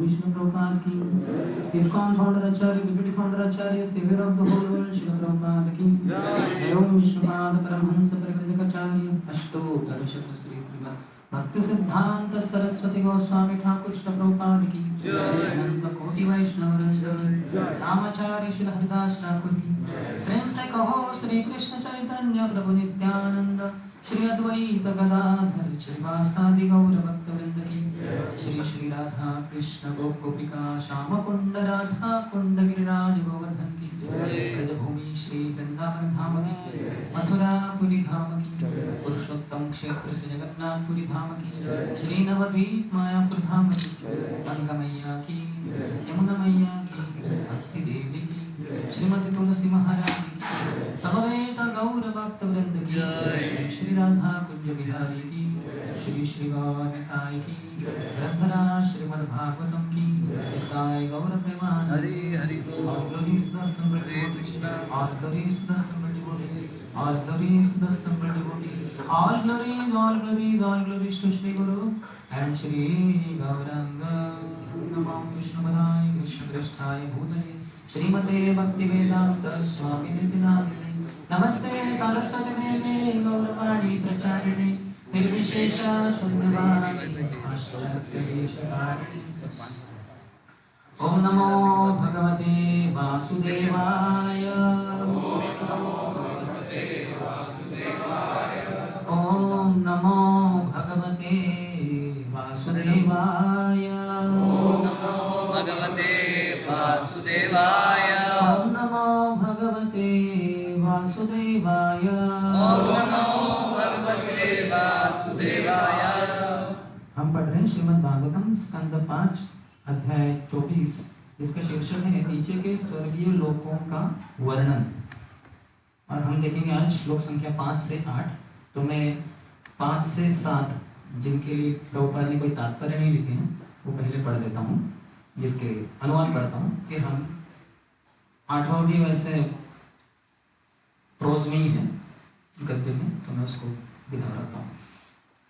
विष्णु प्रभुपाद की। ISKCON founder acharya, BPT founder acharya, saviour of the whole world Srila Prabhupada की जय। ओम विष्णुपाद परमहंस परिव्राजकाचार्य अष्टोत्तर शत श्री श्रीमद् भक्ति सिद्धांत सरस्वती गोस्वामी ठाकुर श्रील प्रभुपाद की जय। अनंत कोटि वैष्णव वृंद रामाचार्य श्री हरिदास ठाकुर की। प्रेम से कहो श्री कृष्ण चैतन्य प्रभु नित्यानंद श्री अद्वैत गदाधर श्रीवासादि गौर भक्त वृंद की। श्री श्री राधा कृष्ण गोपिका श्याम कुंड राधा कुंड गिरिराज गोवर्धन की। ब्रजभूमि श्री वृंदावन धाम की, मथुरा पुरी धाम की, पुरुषोत्तम क्षेत्र श्री जगन्नाथपुरी धाम की, श्री नवद्वीप मायापुर धाम की, गंगा मैया की, यमुना मैया की, भक्ति देवी की, श्रीमती तुलसी महाराज की, समवेत गौर भक्त वृंद की, श्री श्री राधा कुंज बिहारी की, श्री श्री गौरताई की, ग्रंथरा श्रीमद् भागवतम की, ताई गौर प्रेमान हरि हरि बोल। All glories to the assembled devotees, all glories to the assembled devotees, all glories to the assembled devotees, all glories, all glories, all glories to Shri Guru and Shri Gauranga। नमो विष्णुपदाय कृष्णप्रेष्ठाय भूतले श्रीमते भक्तिवेदांत स्वामी नित्यानंदे नमस्ते सारस्वती देवे गौरवाणी प्रचारिणे निर्विशेष शून्यवादी पाश्चात्यदेशकारिणे। ओम नमो भगवते वासुदेवाय, ओम नमो भगवते वासुदेवाय, ओम नमो भगवते वासुदेवाय, ओम नमो भगवते वासुदेवाय, ओम नमो भगवते वासुदेवाय। हम पढ़ रहे हैं श्रीमद् भागवतम स्कंद 5 अध्याय 24। इसका शीर्षक है नीचे के स्वर्गीय लोकों का वर्णन। और हम देखेंगे आज श्लोक संख्या 5 से 8। तो मैं 5 से 7 जिनके लिए प्रभुपाद ने कोई तात्पर्य नहीं लिखे हैं वो पहले पढ़ देता हूँ, जिसके अनुवाद पढ़ता हूँ। फिर हम 8वां भी वैसे प्रोज में ही है गद्य में, तो मैं उसको भी दोहराता हूँ।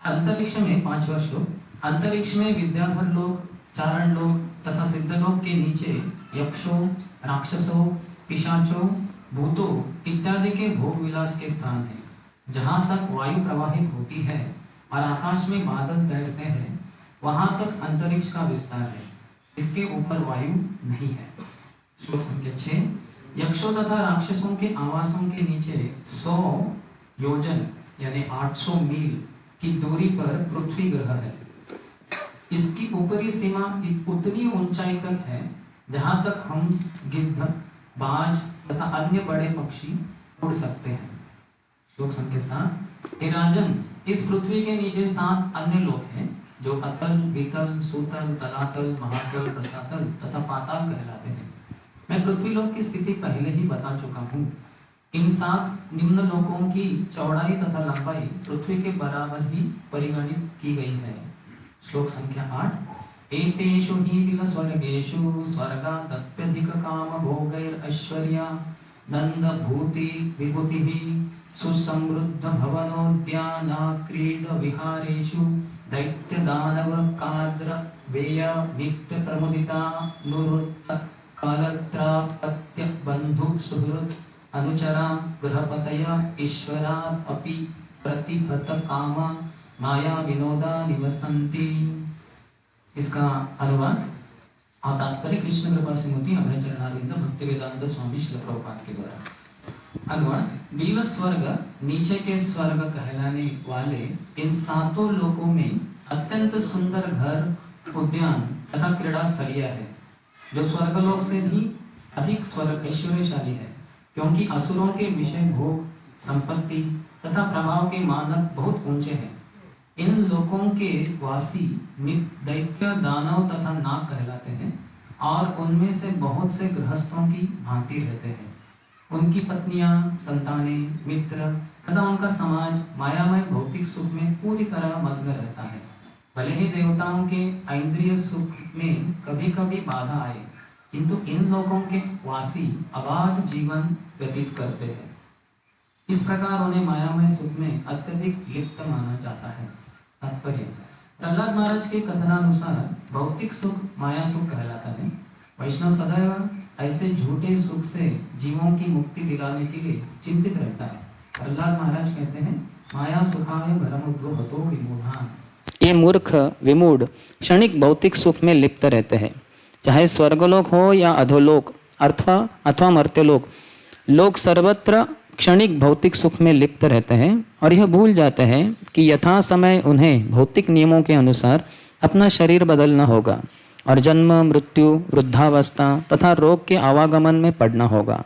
अंतरिक्ष में 5वां श्लोक, अंतरिक्ष में विद्याधर लोक, चारण लोक तथा सिद्धलोक के नीचे यक्षों, राक्षसों, पिशाचों, भूतों इत्यादि के भोग विलास के स्थान हैं। जहाँ तक वायु प्रवाहित होती है और आकाश में बादल तैरते हैं, वहां तक अंतरिक्ष का विस्तार है। इसके ऊपर वायु नहीं है। श्लोक संख्या 6, यक्षों तथा राक्षसों के आवासों के नीचे 100 योजन यानी 800 मील की दूरी पर पृथ्वी ग्रह है। इसकी ऊपरी सीमा उतनी ऊंचाई तक है जहां तक हंस, गिद्ध, बाज तथा अन्य बड़े पक्षी उड़ सकते हैं। श्लोक संख्या 7, हे राजन, इस पृथ्वी के नीचे 7 अन्य लोक हैं जो अतल, वितल, सुतल, तलातल, महातल, रसातल तथा पाताल कहलाते हैं। मैं पृथ्वी लोक की स्थिति पहले ही बता चुका हूँ। इन 7 निम्न लोकों की चौड़ाई तथा लंबाई पृथ्वी के बराबर ही परिगणित की गई है। श्लोक संख्या 8, एतेषु हि विलस्वर्गेषु स्वर्गादप्यधिक काम भोगैर ऐश्वर्या नंद भूति विभूतिः सुसमृद्ध भवनोद्यान क्रीड विहारेषु दैत्य दानव काद्र वेय नित्य प्रमुदिता नुरुत कालत्रापत्य बंधु सुहृद अनुचरा गृहपतय ईश्वरात् अपि प्रतिहत कामा माया विनोदा निवसन्ति। इसका अनुवाद और तात्पर्य कृष्ण कृपा सिंह अभय चरणारविंद भक्ति वेदांत स्वामी श्रील प्रभुपाद के द्वारा। अनुवाद, नील स्वर्ग नीचे के स्वर्ग कहलाने वाले इन 7 लोकों में अत्यंत सुंदर घर, उद्यान तथा क्रीड़ा स्थलिया है, जो स्वर्गलोक से भी अधिक स्वर्ग ऐश्वर्यशाली है, क्योंकि असुरों के विषय भोग, संपत्ति तथा प्रभाव के मानक बहुत ऊंचे हैं। इन लोकों के वासी दैत्य, दानव तथा नाग कहलाते हैं और उनमें से बहुत से गृहस्थों की भांति रहते हैं। उनकी पत्नियां, संतानें, मित्र तथा उनका समाज मायामय भौतिक सुख में पूरी तरह मग्न रहता है। भले ही देवताओं के इंद्रिय सुख में कभी कभी बाधा आए, किंतु इन लोगों के वासी अबाध जीवन व्यतीत करते हैं। इस प्रकार उन्हें मायामय सुख में अत्यधिक लिप्त माना जाता है। तात्पर्य, प्रहलाद महाराज के कथनानुसार भौतिक सुख माया सुख कहलाता है। वैष्णव सदैव ऐसे झूठे सुख से जीवों की मुक्ति दिलाने के लिए चिंतित रहता है। प्रहलाद महाराज कहते हैं, माया सुखाय भरमुद्रो हतो विमूढ़ा। ये मूर्ख विमूढ़ क्षणिक भौतिक सुख में लिप्त रहते हैं, चाहे स्वर्गलोक हो या अधोलोक अथवा मर्त्यलोक, लोग सर्वत्र क्षणिक भौतिक सुख में लिप्त रहते हैं और यह भूल जाते हैं कि यथा समय उन्हें भौतिक नियमों के अनुसार अपना शरीर बदलना होगा और जन्म मृत्यु वृद्धावस्था तथा रोग के आवागमन में पड़ना होगा।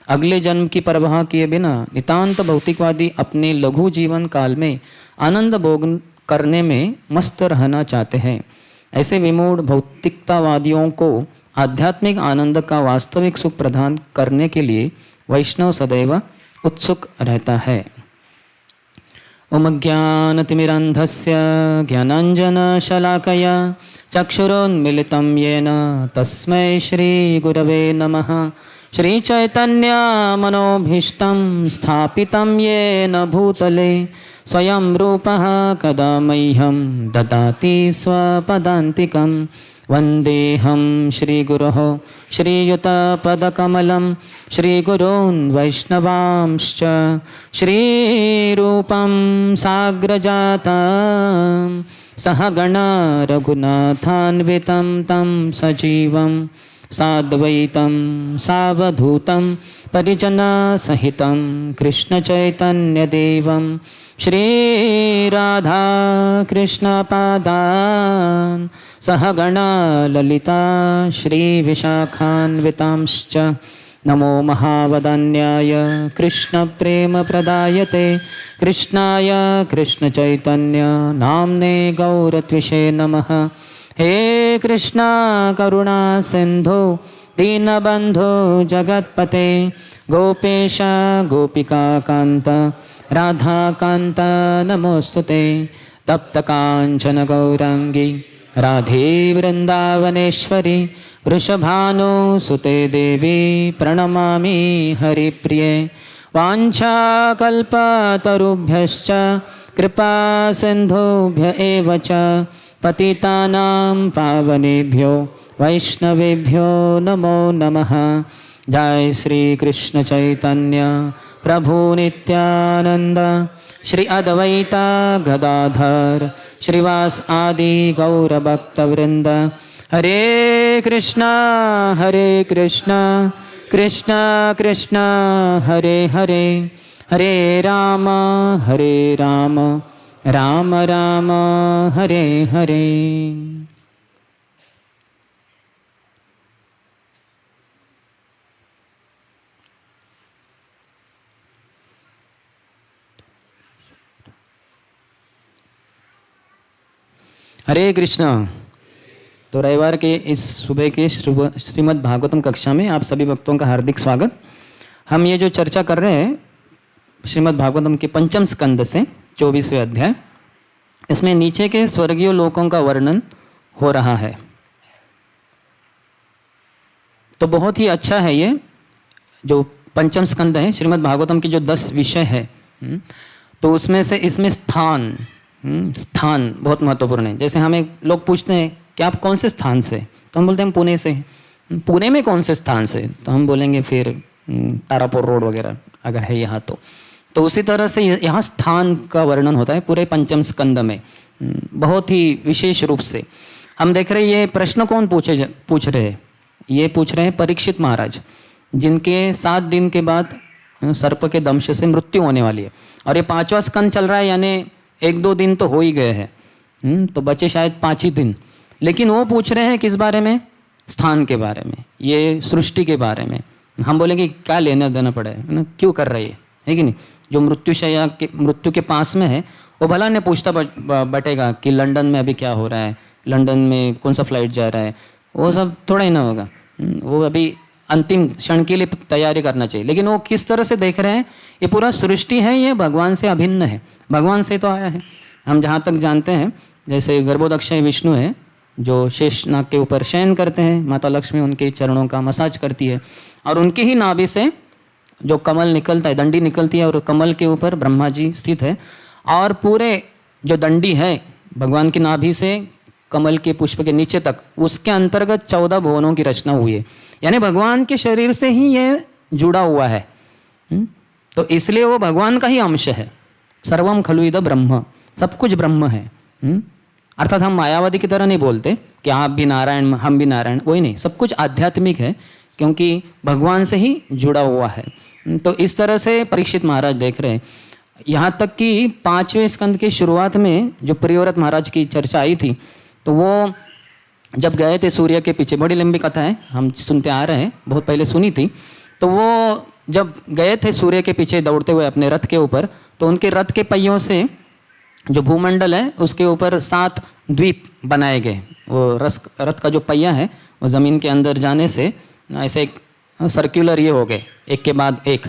अगले जन्म की परवाह किए बिना नितांत भौतिकवादी अपने लघु जीवन काल में आनंद भोग करने में मस्त रहना चाहते हैं। ऐसे विमूढ़ भौतिकतावादियों को आध्यात्मिक आनंद का वास्तविक सुख प्रदान करने के लिए वैष्णव सदैव उत्सुक रहता है। ओम ज्ञानतिमिरन्धस्य ज्ञानाञ्जनशलाकया चक्षुरुन्मिलितं येन तस्मै श्रीगुरवे नमः। श्रीचैतन्यमनोभीष्टं स्थापितं येन भूतले स्वयं रूपः कदा मह्यं ददाति स्वपदान्तिकं। वन्देऽहं श्रीगुरोः श्रीयुतपदकमलं श्रीगुरून् वैष्णवांश्च श्रीरूपं साग्रजातं सहगण रघुनाथान्वितं तं सजीवं साद्वैतं सावधूतं परिजनसहितं कृष्णचैतन्यदेवं श्रीराधा कृष्णपादान् सहगण ललिता श्रीविशाखान्वितांश्च। नमो महावदन्याय कृष्णप्रेमप्रदायते कृष्णाय कृष्णचैतन्य नाम्ने गौरत्विषे नमः। हे कृष्णा करुणा सिन्धो दीनबन्धो जगत्पते गोपेश गोपिकान्त राधाकान्त नमोस्तुते। तप्तकाञ्चन गौराङ्गी राधे वृन्दावनेश्वरी वृषभानुसुते देवी प्रणमामि हरिप्रिये। वाञ्छाकल्पतरुभ्यश्च कृपा सिन्धुभ्य एव च पतितानां पावनेभ्यो वैष्णवेभ्यो नमो नमः। जय श्री कृष्ण चैतन्य प्रभु नित्यानंद श्री अद्वैता गदाधर श्रीवास आदि गौरभक्तवृंद। हरे कृष्णा कृष्णा कृष्णा हरे हरे, हरे राम राम राम हरे हरे। हरे कृष्णा। तो रविवार के इस सुबह के श्रीमद् भागवतम कक्षा में आप सभी भक्तों का हार्दिक स्वागत। हम ये जो चर्चा कर रहे हैं श्रीमद् भागवतम के पंचम स्कंद से 24वें अध्याय, इसमें नीचे के स्वर्गीय लोकों का वर्णन हो रहा है। तो बहुत ही अच्छा है ये जो पंचम स्कंद है श्रीमद् भागवतम की जो 10 विषय है, तो उसमें से इसमें स्थान बहुत महत्वपूर्ण है। जैसे हमें लोग पूछते हैं कि आप कौन से स्थान से, तो हम बोलते हैं हम पुणे से। पुणे में कौन से स्थान से, तो हम बोलेंगे फिर तारापुर रोड वगैरह अगर है यहाँ तो उसी तरह से यहाँ स्थान का वर्णन होता है पूरे पंचम स्कंद में बहुत ही विशेष रूप से। हम देख रहे ये प्रश्न कौन पूछ रहे हैं, ये पूछ रहे हैं परीक्षित महाराज, जिनके 7 दिन के बाद सर्प के दंश से मृत्यु होने वाली है। और ये 5वां स्कंद चल रहा है, यानी 1-2 दिन तो हो ही गए हैं, तो बचे शायद 5 ही दिन। लेकिन वो पूछ रहे हैं किस बारे में, स्थान के बारे में, ये सृष्टि के बारे में। हम बोलेंगे क्या लेना देना पड़ा है ना, क्यों कर रही है कि नहीं। जो मृत्यु के पास में है वो भला ने पूछता बटेगा कि लंदन में अभी क्या हो रहा है, लंदन में कौन सा फ्लाइट जा रहा है, वो सब थोड़ा ही ना होगा। वो अभी अंतिम क्षण के लिए तैयारी करना चाहिए। लेकिन वो किस तरह से देख रहे हैं, ये पूरा सृष्टि है, ये भगवान से अभिन्न है, भगवान से तो आया है। हम जहाँ तक जानते हैं, जैसे गर्भोदक्षय विष्णु है जो शेषनाग के ऊपर शयन करते हैं, माता लक्ष्मी उनके चरणों का मसाज करती है और उनकी ही नाभि से जो कमल निकलता है, दंडी निकलती है और कमल के ऊपर ब्रह्मा जी स्थित है। और पूरे जो दंडी है भगवान की नाभि से कमल के पुष्प के नीचे तक, उसके अंतर्गत 14 भुवनों की रचना हुई है। यानी भगवान के शरीर से ही ये जुड़ा हुआ है। तो इसलिए वो भगवान का ही अंश है। सर्वम खलु इद ब्रह्म, सब कुछ ब्रह्म है। अर्थात हम मायावादी की तरह नहीं बोलते कि आप भी नारायण हम भी नारायण, वही नहीं, सब कुछ आध्यात्मिक है क्योंकि भगवान से ही जुड़ा हुआ है। तो इस तरह से परीक्षित महाराज देख रहे हैं। यहाँ तक कि 5वें स्कंद की शुरुआत में जो प्रियव्रत महाराज की चर्चा आई थी, तो वो जब गए थे सूर्य के पीछे, बड़ी लंबी कथा है, हम सुनते आ रहे हैं, बहुत पहले सुनी थी। तो वो जब गए थे सूर्य के पीछे दौड़ते हुए अपने रथ के ऊपर, तो उनके रथ के पहियों से जो भूमंडल है उसके ऊपर 7 द्वीप बनाए गए। वो रथ का जो पहिया है वो ज़मीन के अंदर जाने से ऐसे एक सर्कुलर ये हो गए, एक के बाद एक।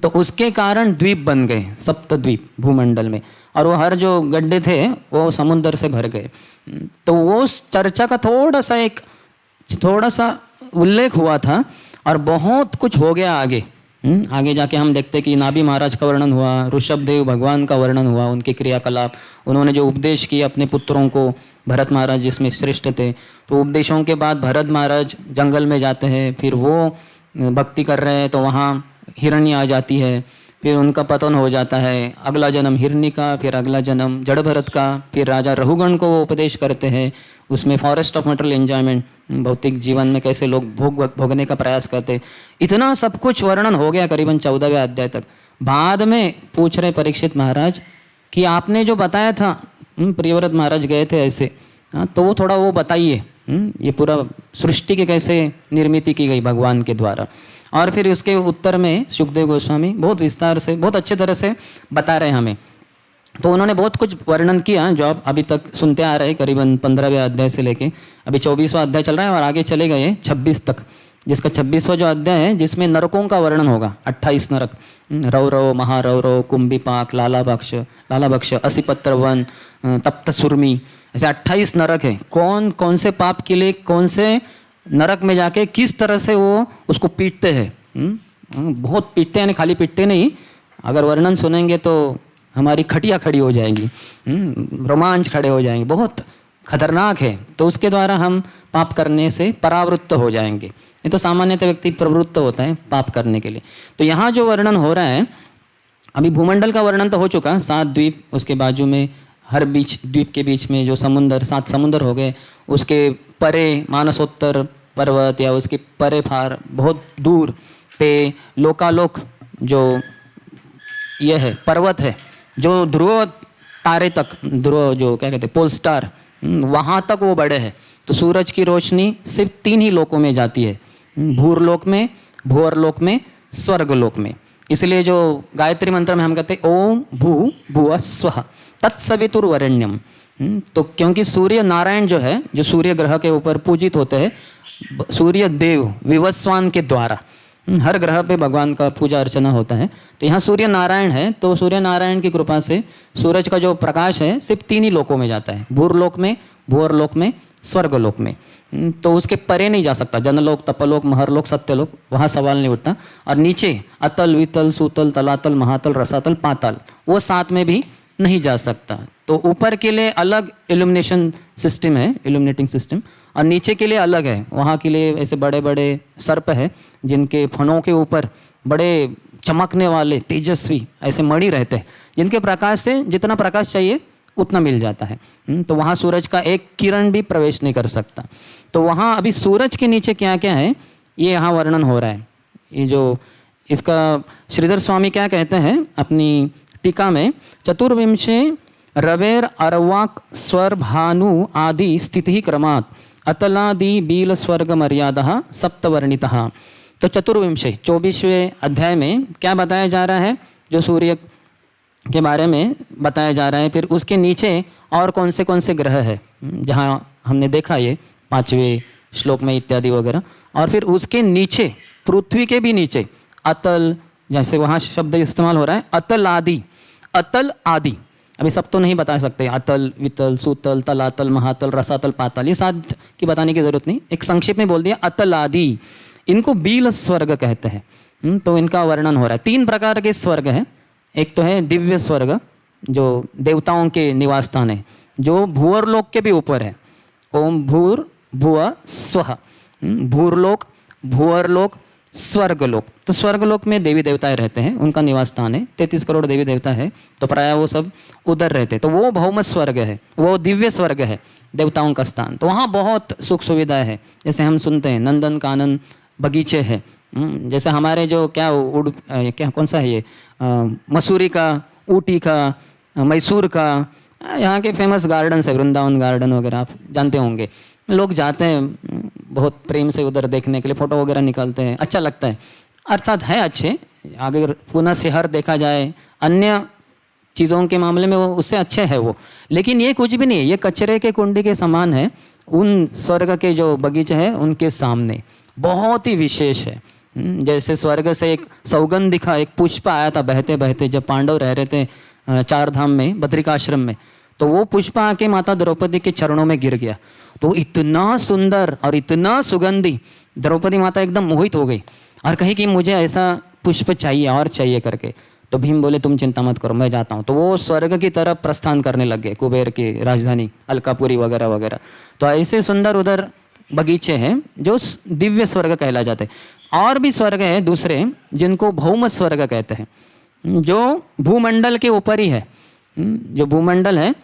तो उसके कारण द्वीप बन गए, 7 द्वीप भूमंडल में, और वो हर जो गड्ढे थे वो समुद्र से भर गए। तो वो उस चर्चा का थोड़ा सा उल्लेख हुआ था और बहुत कुछ हो गया आगे। आगे जाके हम देखते कि नाभि महाराज का वर्णन हुआ, ऋषभदेव भगवान का वर्णन हुआ, उनके क्रियाकलाप, उन्होंने जो उपदेश किए अपने पुत्रों को, भरत महाराज जिसमें श्रेष्ठ थे। तो उपदेशों के बाद भरत महाराज जंगल में जाते हैं, फिर वो भक्ति कर रहे हैं तो वहाँ हिरण्य आ जाती है, फिर उनका पतन हो जाता है, अगला जन्म हिरण्य का, फिर अगला जन्म जड़ भरत का, फिर राजा रघुगण को वो उपदेश करते हैं। उसमें फॉरेस्ट ऑफ मटेरियल एंजॉयमेंट, भौतिक जीवन में कैसे लोग भोगने का प्रयास करते, इतना सब कुछ वर्णन हो गया करीबन 14वें अध्याय तक। बाद में पूछ रहे परीक्षित महाराज कि आपने जो बताया था, प्रियव्रत महाराज गए थे ऐसे, तो वो थोड़ा वो बताइए, ये पूरा सृष्टि के कैसे निर्मित की गई भगवान के द्वारा। और फिर उसके उत्तर में सुखदेव गोस्वामी बहुत विस्तार से, बहुत अच्छे तरह से बता रहे हैं हमें। तो उन्होंने बहुत कुछ वर्णन किया जो आप अभी तक सुनते आ रहे हैं, करीबन 15वें अध्याय से लेके अभी 24वां अध्याय चल रहा है और आगे चले गए 26 तक, जिसका 26वां जो अध्याय है जिसमें नरकों का वर्णन होगा। 28 नरक, रौरव, महारौरव, कुंभीपाक, लालाभक्ष, असिपत्र वन, तप्त सुरमी, ऐसे 28 नरक है। कौन कौन से पाप के लिए कौन से नरक में जाके किस तरह से वो उसको पीटते हैं। बहुत पीटते हैं, यानी खाली पीटते नहीं, अगर वर्णन सुनेंगे तो हमारी खटिया खड़ी हो जाएंगी, रोमांच खड़े हो जाएंगे, बहुत खतरनाक है। तो उसके द्वारा हम पाप करने से परावृत्त हो जाएंगे। ये तो सामान्यतः व्यक्ति प्रवृत्त होता है पाप करने के लिए। तो यहाँ जो वर्णन हो रहा है, अभी भूमंडल का वर्णन तो हो चुका, 7 द्वीप, उसके बाजू में हर द्वीप के बीच में जो समुंदर, 7 समुंदर हो गए, उसके परे मानसोत्तर पर्वत या उसके परे फार बहुत दूर पे लोकालोक जो ये है पर्वत है, जो ध्रुव तारे तक, ध्रुव जो क्या कहते हैं पोल स्टार, वहाँ तक वो बड़े हैं। तो सूरज की रोशनी सिर्फ 3 ही लोकों में जाती है, भूरलोक में, भूअरलोक में, स्वर्गलोक में। इसलिए जो गायत्री मंत्र में हम कहते हैं ओम भू भुव स्वः तत्सवितुर्वरेण्यम। तो क्योंकि सूर्य नारायण जो है, जो सूर्य ग्रह के ऊपर पूजित होते हैं, सूर्य देव विवस्वान के द्वारा हर ग्रह पे भगवान का पूजा अर्चना होता है। तो यहाँ सूर्य नारायण है, तो सूर्य नारायण की कृपा से सूरज का जो प्रकाश है सिर्फ 3 ही लोकों में जाता है, भूरलोक में, भूअरलोक में, स्वर्गलोक में। तो उसके परे नहीं जा सकता, जनलोक, तपलोक, महरलोक, सत्यलोक, वहाँ सवाल नहीं उठता। और नीचे अतल, वितल, सूतल, तलातल, महातल, रसातल, पाताल, वो 7 में भी नहीं जा सकता। तो ऊपर के लिए अलग इल्यूमिनेशन सिस्टम है, इल्यूमिनेटिंग सिस्टम, और नीचे के लिए अलग है। वहाँ के लिए ऐसे बड़े बड़े सर्प है जिनके फनों के ऊपर बड़े चमकने वाले तेजस्वी ऐसे मणि रहते हैं, जिनके प्रकाश से जितना प्रकाश चाहिए उतना मिल जाता है। तो वहाँ सूरज का एक किरण भी प्रवेश नहीं कर सकता। तो वहाँ अभी सूरज के नीचे क्या क्या है ये यहाँ वर्णन हो रहा है। ये जो इसका श्रीधर स्वामी क्या कहते हैं अपनी टीका में, चतुर्विंशे रवेर अरवाक स्वर भानु आदि स्थिति क्रमात् अतलादि बील स्वर्ग मर्यादा सप्तवर्णितः। तो चतुर्विंशे 24वें अध्याय में क्या बताया जा रहा है, जो सूर्य के बारे में बताया जा रहा है। फिर उसके नीचे और कौन से ग्रह है, जहाँ हमने देखा ये 5वें श्लोक में इत्यादि वगैरह। और फिर उसके नीचे पृथ्वी के भी नीचे अतल, जैसे वहाँ शब्द इस्तेमाल हो रहा है अतल आदि, अतल आदि। अभी सब तो नहीं बता सकते, अतल, वितल, सूतल, तलातल, महातल, रसातल, पाताल, ये 7 की बताने की जरूरत नहीं, एक संक्षेप में बोल दिया अतल आदि। इनको बील स्वर्ग कहते हैं। तो इनका वर्णन हो रहा है। 3 प्रकार के स्वर्ग हैं। एक तो है दिव्य स्वर्ग जो देवताओं के निवास स्थान है, जो भूअर लोक के भी ऊपर है। ओम भूर भुव स्वः, भूरलोक, भूअरलोक, स्वर्गलोक। तो स्वर्गलोक में देवी देवताएं रहते हैं, उनका निवास स्थान है। 33 करोड़ देवी देवता है, तो प्राय वो सब उधर रहते हैं। तो वो भौम स्वर्ग है, वो दिव्य स्वर्ग है, देवताओं का स्थान। तो वहाँ बहुत सुख सुविधाएं है। जैसे हम सुनते हैं नंदन कानन बगीचे है, जैसे हमारे जो क्या कौन सा है ये, मसूरी का, ऊटी का, मैसूर का, यहाँ के फेमस गार्डन्स है, वृंदावन गार्डन वगैरह आप जानते होंगे। लोग जाते हैं बहुत प्रेम से उधर देखने के लिए, फ़ोटो वगैरह निकालते हैं, अच्छा लगता है। अर्थात है अच्छे, अगर पुनः शहर देखा जाए अन्य चीज़ों के मामले में वो उससे अच्छे है वो, लेकिन ये कुछ भी नहीं है, ये कचरे के कुंडी के समान है उन स्वर्ग के जो बगीचे हैं उनके सामने। बहुत ही विशेष है। जैसे स्वर्ग से एक सौगंधिका एक पुष्प आया था बहते बहते, जब पांडव रह रहे थे 4 धाम में, बद्रिकाश्रम में, तो वो पुष्प आके माता द्रौपदी के चरणों में गिर गया। तो इतना सुंदर और इतना सुगंधी, द्रौपदी माता एकदम मोहित हो गई और कही कि मुझे ऐसा पुष्प चाहिए और चाहिए करके। तो भीम बोले तुम चिंता मत करो, मैं जाता हूँ। तो वो स्वर्ग की तरफ प्रस्थान करने लग गए, कुबेर की राजधानी अलकापुरी वगैरह वगैरह। तो ऐसे सुंदर उधर बगीचे हैं जो दिव्य स्वर्ग कहला जाते हैं। और भी स्वर्ग है दूसरे जिनको भौम स्वर्ग कहते हैं, जो भूमंडल के ऊपर ही है। जो भूमंडल है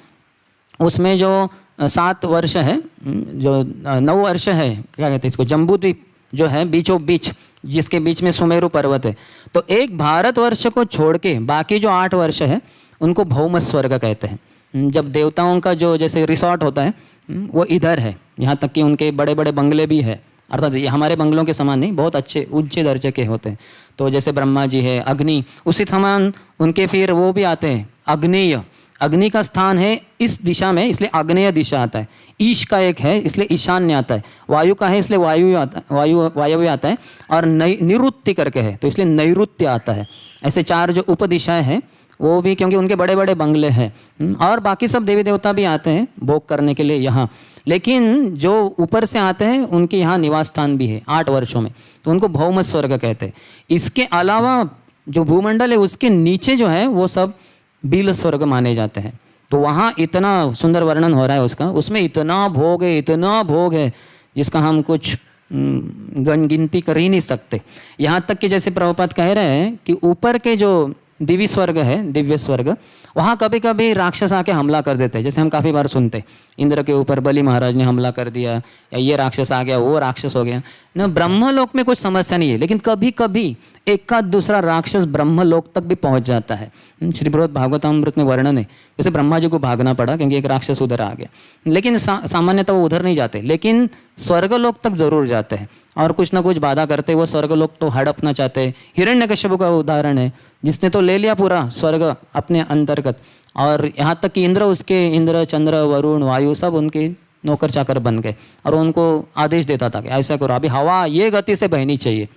उसमें जो 7 वर्ष है, जो 9 वर्ष है, क्या कहते हैं इसको, जम्बूद्वीप जो है बीचों बीच, जिसके बीच में सुमेरु पर्वत है। तो एक भारतवर्ष को छोड़ के बाकी जो 8 वर्ष है उनको भौम स्वर्ग कहते हैं। जब देवताओं का जो जैसे रिसॉर्ट होता है वो इधर है, यहाँ तक कि उनके बड़े बड़े बंगले भी है, अर्थात ये हमारे बंगलों के समान नहीं, बहुत अच्छे ऊंचे दर्जे के होते हैं। तो जैसे ब्रह्मा जी है, अग्नि, उसी समान उनके फिर वो भी आते हैं अग्नेय। अग्नि का स्थान है इस दिशा में, इसलिए आग्नेय दिशा आता है। ईश का एक है इसलिए ईशान्य आता है। वायु का है इसलिए वायव्य आता है। और निवृत्ति करके है तो इसलिए नैऋत्य आता है। ऐसे 4 जो उपदिशाएं हैं वो भी, क्योंकि उनके बड़े बड़े बंगले हैं। और बाकी सब देवी देवता भी आते हैं भोग करने के लिए यहाँ, लेकिन जो ऊपर से आते हैं उनके यहाँ निवास स्थान भी है 8 वर्षों में, तो उनको भौम स्वर्ग कहते हैं। इसके अलावा जो भूमंडल है उसके नीचे जो है वो सब बील स्वर्ग माने जाते हैं। तो वहाँ इतना सुंदर वर्णन हो रहा है उसका, उसमें इतना भोग है, इतना भोग है जिसका हम कुछ गिनती कर ही नहीं सकते। यहाँ तक कि जैसे प्रभुपाद कह रहे हैं कि ऊपर के जो दिव्य स्वर्ग है, दिव्य स्वर्ग, वहाँ कभी कभी राक्षस आके हमला कर देते हैं। जैसे हम काफ़ी बार सुनते, इंद्र के ऊपर बलि महाराज ने हमला कर दिया, या ये राक्षस आ गया, वो राक्षस हो गया ना। ब्रह्मलोक में कुछ समस्या नहीं है, लेकिन कभी कभी एक का दूसरा राक्षस ब्रह्मलोक तक भी पहुंच जाता है। श्री बृहद भागवतामृत में वर्णन है, जैसे ब्रह्मा जी को भागना पड़ा क्योंकि एक राक्षस उधर आ गया, लेकिन सामान्यतः वो उधर नहीं जाते, लेकिन स्वर्गलोक तक जरूर जाते हैं और कुछ ना कुछ बाधा करते। वो स्वर्गलोक तो हड़पना चाहते हैं। हिरण्यकश्यप का उदाहरण है, जिसने तो ले लिया पूरा स्वर्ग अपने अंतर्गत, और यहाँ तक कि इंद्र चंद्र वरुण वायु सब उनके नौकर चाकर बन गए और उनको आदेश देता था कि ऐसा करो, अभी हवा ये गति से बहनी चाहिए।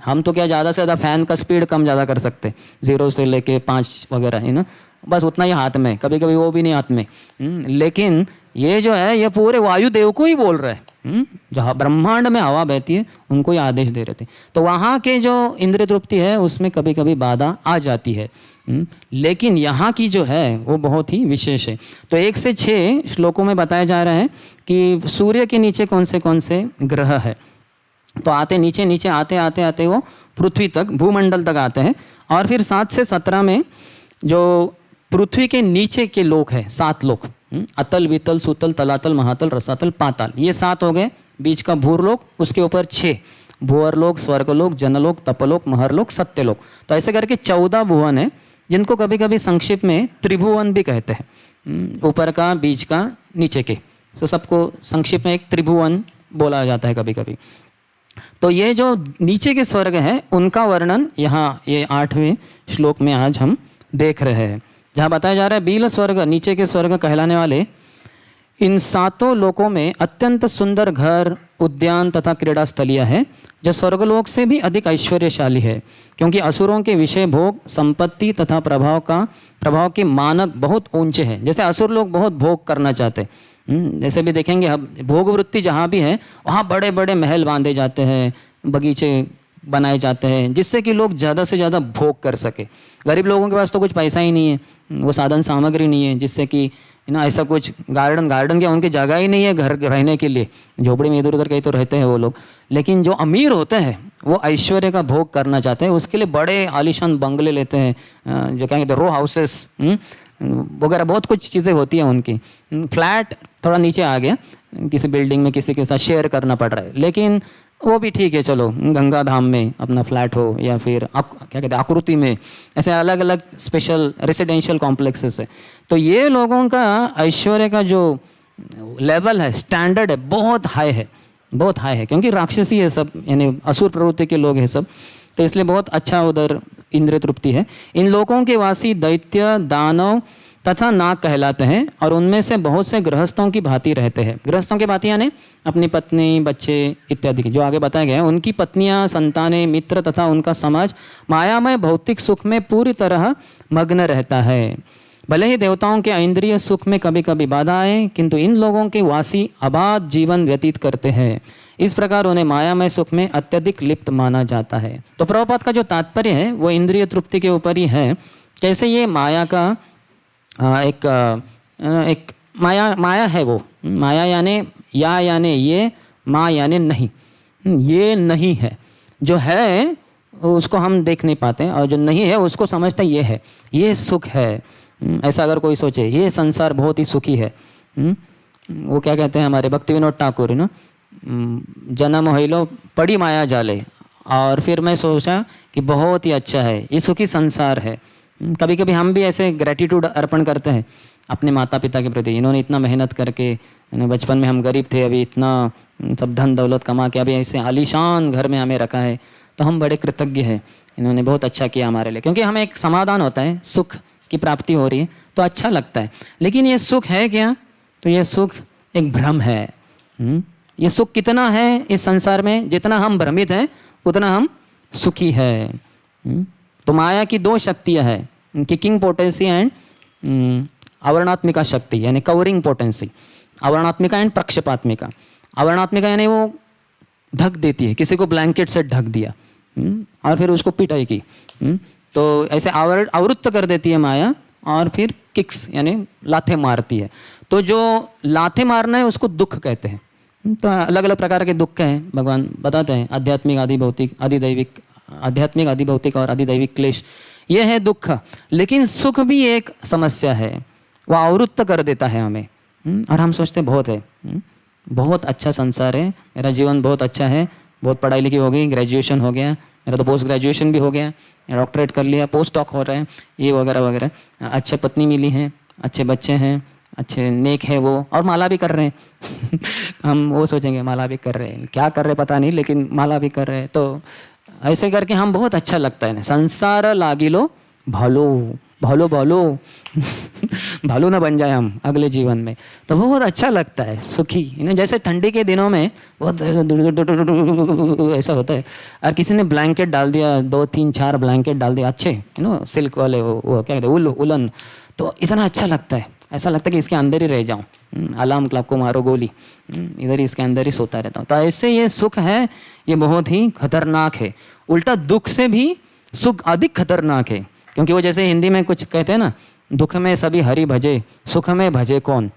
हम तो क्या ज़्यादा से ज़्यादा फैन का स्पीड कम ज़्यादा कर सकते, 0 से लेके 5 वगैरह, है ना, बस उतना ही हाथ में, कभी कभी वो भी नहीं हाथ में। लेकिन ये जो है ये पूरे वायुदेव को ही बोल रहा है। जहाँ ब्रह्मांड में हवा बहती है उनको ही आदेश दे रहे थे। तो वहाँ के जो इंद्रिय तृप्ति है उसमें कभी कभी बाधा आ जाती है, लेकिन यहाँ की जो है वो बहुत ही विशेष है। तो 1 से 6 श्लोकों में बताया जा रहा है कि सूर्य के नीचे कौन से ग्रह है। तो आते नीचे नीचे आते आते आते वो पृथ्वी तक, भूमंडल तक आते हैं। और फिर 7 से 17 में जो पृथ्वी के नीचे के लोक है, 7 लोक, अतल वितल सुतल तलातल महातल रसातल पाताल, ये 7 हो गए। बीच का भूरलोक, उसके ऊपर 6 भूअरलोक, स्वर्गलोक, जनलोक, तपलोक, महरलोक, सत्यलोक। तो ऐसे करके 14 भुवन है, जिनको कभी कभी संक्षिप्त में त्रिभुवन भी कहते हैं। ऊपर का, बीच का, नीचे के, तो सबको संक्षिप्त में एक त्रिभुवन बोला जाता है कभी कभी। तो ये जो नीचे के स्वर्ग हैं उनका वर्णन यहाँ ये 8वें श्लोक में आज हम देख रहे हैं, जहाँ बताया जा रहा है बील स्वर्ग, नीचे के स्वर्ग कहलाने वाले इन 7 लोकों में अत्यंत सुंदर घर, उद्यान तथा क्रीड़ा स्थलियाँ है, जो स्वर्गलोक से भी अधिक ऐश्वर्यशाली है, क्योंकि असुरों के विषय भोग, संपत्ति तथा प्रभाव के मानक बहुत ऊंचे हैं। जैसे असुर लोग बहुत भोग करना चाहते हैं, जैसे भी देखेंगे हम, भोग वृत्ति जहाँ भी है वहाँ बड़े बड़े महल बांधे जाते हैं, बगीचे बनाए जाते हैं, जिससे कि लोग ज़्यादा से ज़्यादा भोग कर सके। गरीब लोगों के पास तो कुछ पैसा ही नहीं है, वो साधन सामग्री नहीं है जिससे कि ना, ऐसा कुछ गार्डन क्या, उनकी जगह ही नहीं है घर रहने के लिए, झोपड़ी में इधर उधर कहीं तो रहते हैं वो लोग। लेकिन जो अमीर होते हैं वो ऐश्वर्य का भोग करना चाहते हैं, उसके लिए बड़े आलीशान बंगले लेते हैं, जो क्या कहते हैं रो हाउसेस वगैरह, बहुत कुछ चीज़ें होती हैं उनकी। फ्लैट थोड़ा नीचे आ गया, किसी बिल्डिंग में किसी के साथ शेयर करना पड़ रहा है, लेकिन वो भी ठीक है, चलो गंगा धाम में अपना फ्लैट हो या फिर क्या कहते हैं आकृति में, ऐसे अलग अलग स्पेशल रेसिडेंशियल कॉम्प्लेक्सेस है। तो ये लोगों का ऐश्वर्य का जो लेवल है, स्टैंडर्ड है, बहुत हाई है, बहुत हाई है, क्योंकि राक्षसी है सब, यानी असुर प्रवृत्ति के लोग हैं सब, तो इसलिए बहुत अच्छा उधर इंद्रिय तृप्ति है। इन लोगों के वासी दैत्य, दानव तथा नाग कहलाते हैं, और उनमें से बहुत से गृहस्थों की भांति रहते हैं। गृहस्थों की भांति यानी अपनी पत्नी, बच्चे इत्यादि की, जो आगे बताया गया है, उनकी पत्नियां, संतानें, मित्र तथा उनका समाज मायामय भौतिक सुख में पूरी तरह मग्न रहता है। भले ही देवताओं के इंद्रिय सुख में कभी कभी बाधा आए, किंतु इन लोगों के वासी अबाध जीवन व्यतीत करते हैं। इस प्रकार उन्हें मायामय सुख में अत्यधिक लिप्त माना जाता है। तो प्रभुपाद का जो तात्पर्य है वो इंद्रिय तृप्ति के ऊपर ही है। कैसे ये माया का एक माया है, वो माया यानी ये, माँ यानी नहीं, ये नहीं है, जो है उसको हम देख नहीं पाते, और जो नहीं है उसको समझते ये है, ये सुख है। ऐसा अगर कोई सोचे ये संसार बहुत ही सुखी है, वो क्या कहते हैं हमारे भक्ति विनोद ठाकुर ना, जन्म होइलो पड़ी माया जाले, और फिर मैं सोचा कि बहुत ही अच्छा है, ये सुखी संसार है। कभी कभी हम भी ऐसे ग्रेटिट्यूड अर्पण करते हैं अपने माता पिता के प्रति, इन्होंने इतना मेहनत करके, बचपन में हम गरीब थे, अभी इतना सब धन दौलत कमा के अभी ऐसे आलीशान घर में हमें रखा है, तो हम बड़े कृतज्ञ हैं, इन्होंने बहुत अच्छा किया हमारे लिए, क्योंकि हमें एक समाधान होता है, सुख की प्राप्ति हो रही है तो अच्छा लगता है। लेकिन ये सुख है क्या? तो ये सुख एक भ्रम है। ये सुख कितना है इस संसार में, जितना हम भ्रमित हैं उतना हम सुखी है। तो माया की दो शक्तियाँ हैं, किकिंग पोटेंसी एंड आवरणात्मिका शक्ति, यानी कवरिंग पोटेंसी। आवरणात्मिका एंड प्रक्षेपात्मिका। आवरणात्मिका यानी वो ढक देती है, किसी को ब्लैंकेट से ढक दिया और फिर उसको पिटाई की, तो ऐसे आवृत्त कर देती है माया, और फिर किक्स यानी लाथे मारती है। तो जो लाथे मारना है उसको दुख कहते हैं। तो अलग अलग प्रकार के दुख हैं, भगवान बताते हैं, आध्यात्मिक, आदि भौतिक, अधिदैविक, आध्यात्मिक, आदि भौतिक और अधिदैविक क्लेश, ये है दुख। लेकिन सुख भी एक समस्या है, वो आवृत्त कर देता है हमें, और हम सोचते बहुत है, बहुत अच्छा संसार है, मेरा जीवन बहुत अच्छा है, बहुत पढ़ाई लिखी हो गई, ग्रेजुएशन हो गया, मेरा तो पोस्ट ग्रेजुएशन भी हो गया, डॉक्टरेट कर लिया, पोस्ट डॉक हो रहा है, ये वगैरह वगैरह, अच्छे पत्नी मिली हैं, अच्छे बच्चे हैं, अच्छे नेक है वो, और माला भी कर रहे हैं हम वो सोचेंगे माला भी कर रहे हैं, क्या कर रहे पता नहीं, लेकिन माला भी कर रहे हैं। तो ऐसे करके हम बहुत अच्छा लगता है ना, संसार लागिलो भालो भालो भालो भालू ना बन जाए हम अगले जीवन में, तो बहुत अच्छा लगता है, सुखी। जैसे ठंडी के दिनों में बहुत ऐसा होता है, और किसी ने ब्लैंकेट डाल दिया, 2 3 4 ब्लैंकेट डाल दिया अच्छे, सिल्क वाले, वो क्या कहते हैं, उलन, तो इतना अच्छा लगता है, ऐसा लगता है कि इसके अंदर ही रह जाऊं, अलार्म क्लॉक को मारो गोली, इधर ही इसके अंदर ही सोता रहता हूँ। तो ऐसे ये सुख है, ये बहुत ही खतरनाक है। उल्टा दुख से भी सुख अधिक खतरनाक है, क्योंकि वो जैसे हिंदी में कुछ कहते हैं ना, दुख में सभी हरि भजे, सुख में भजे कौन।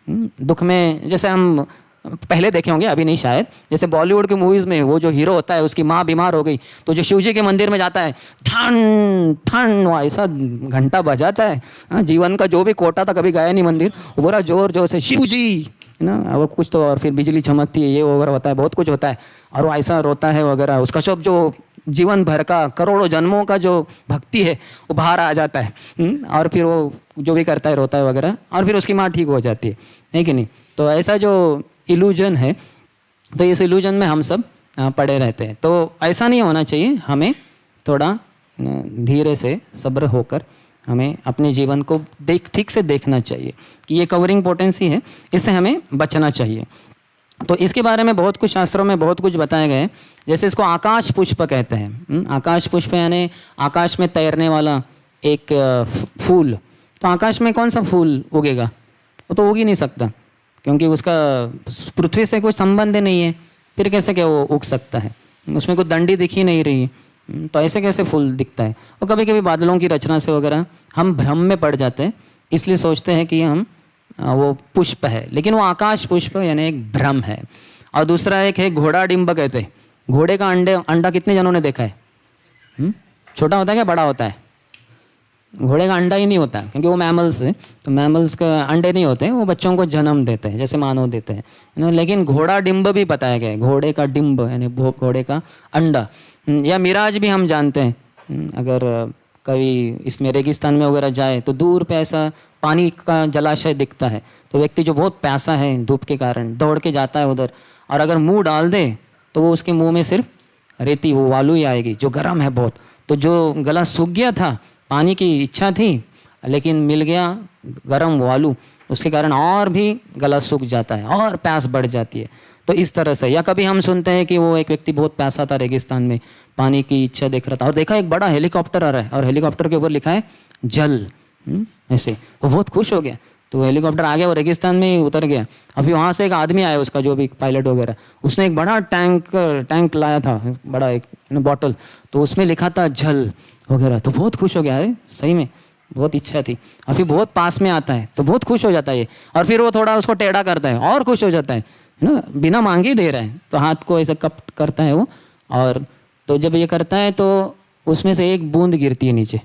दुख में जैसे हम पहले देखे होंगे, अभी नहीं शायद, जैसे बॉलीवुड की मूवीज़ में वो जो हीरो होता है, उसकी माँ बीमार हो गई, तो जो शिव जी के मंदिर में जाता है, ठन ठन वो ऐसा घंटा बजाता है, जीवन का जो भी कोटा था, कभी गया नहीं मंदिर, वो पूरा जोर जोर से शिव जी ना, और कुछ तो, और फिर बिजली चमकती है, ये वगैरह होता है, बहुत कुछ होता है, और वो ऐसा रोता है वगैरह, उसका सब जो जीवन भर का करोड़ों जन्मों का जो भक्ति है वो बाहर आ जाता है, और फिर वो जो भी करता है रोता है वगैरह, और फिर उसकी माँ ठीक हो जाती है कि नहीं। तो ऐसा जो इल्यूजन है, तो इस इल्यूजन में हम सब पड़े रहते हैं। तो ऐसा नहीं होना चाहिए, हमें थोड़ा धीरे से सब्र होकर हमें अपने जीवन को ठीक से देखना चाहिए कि ये कवरिंग पोटेंसी है, इससे हमें बचना चाहिए। तो इसके बारे में बहुत कुछ शास्त्रों में बहुत कुछ बताया गया है, जैसे इसको आकाश पुष्प कहते हैं। आकाश पुष्प यानी आकाश में तैरने वाला एक फूल। तो आकाश में कौन सा फूल उगेगा? वो तो उग ही नहीं सकता, क्योंकि उसका पृथ्वी से कोई संबंध नहीं है, फिर कैसे क्या वो उग सकता है? उसमें कोई डंडी दिख ही नहीं रही, तो ऐसे कैसे फूल दिखता है? और कभी कभी बादलों की रचना से वगैरह हम भ्रम में पड़ जाते हैं, इसलिए सोचते हैं कि हम वो पुष्प है, लेकिन वो आकाश पुष्प यानी एक भ्रम है। और दूसरा एक है घोड़ा डिंब कहते हैं। घोड़े का अंडा कितने जनों ने देखा है? छोटा होता है क्या बड़ा होता है? घोड़े का अंडा ही नहीं होता, क्योंकि वो मैमल्स है, तो मैमल्स का अंडे नहीं होते, वो बच्चों को जन्म देते हैं जैसे मानव देते हैं। लेकिन घोड़ा डिंब भी बताया गया है, घोड़े का डिंब यानी घोड़े का अंडा, या मिराज भी हम जानते हैं। अगर कभी इसमें रेगिस्तान में वगैरह जाए तो दूर पे ऐसा पानी का जलाशय दिखता है, तो व्यक्ति जो बहुत प्यासा है धूप के कारण दौड़ के जाता है उधर, और अगर मुंह डाल दे तो वो उसके मुंह में सिर्फ रेती, वो वालू ही आएगी जो गर्म है बहुत। तो जो गला सूख गया था, पानी की इच्छा थी लेकिन मिल गया गर्म वालू, उसके कारण और भी गला सूख जाता है और प्यास बढ़ जाती है। तो इस तरह से, या कभी हम सुनते हैं कि वो एक व्यक्ति बहुत प्यासा था रेगिस्तान में, पानी की इच्छा देख रहा था और देखा एक बड़ा हेलीकॉप्टर आ रहा है और हेलीकॉप्टर के ऊपर लिखा है जल, ऐसे वो बहुत खुश हो गया। तो हेलीकॉप्टर आ गया, वो रेगिस्तान में ही उतर गया। अभी वहाँ से एक आदमी आया, उसका जो भी पायलट वगैरह, उसने एक बड़ा टैंक लाया था, बड़ा एक बॉटल, तो उसमें लिखा था जल वगैरह, तो बहुत खुश हो गया। अरे सही में बहुत इच्छा थी, अभी बहुत पास में आता है तो बहुत खुश हो जाता है ये। और फिर वो थोड़ा उसको टेढ़ा करता है और खुश हो जाता है ना, बिना मांगे ही दे रहा है, तो हाथ को ऐसा कप करता है वो, और तो जब ये करता है तो उसमें से एक बूंद गिरती है नीचे।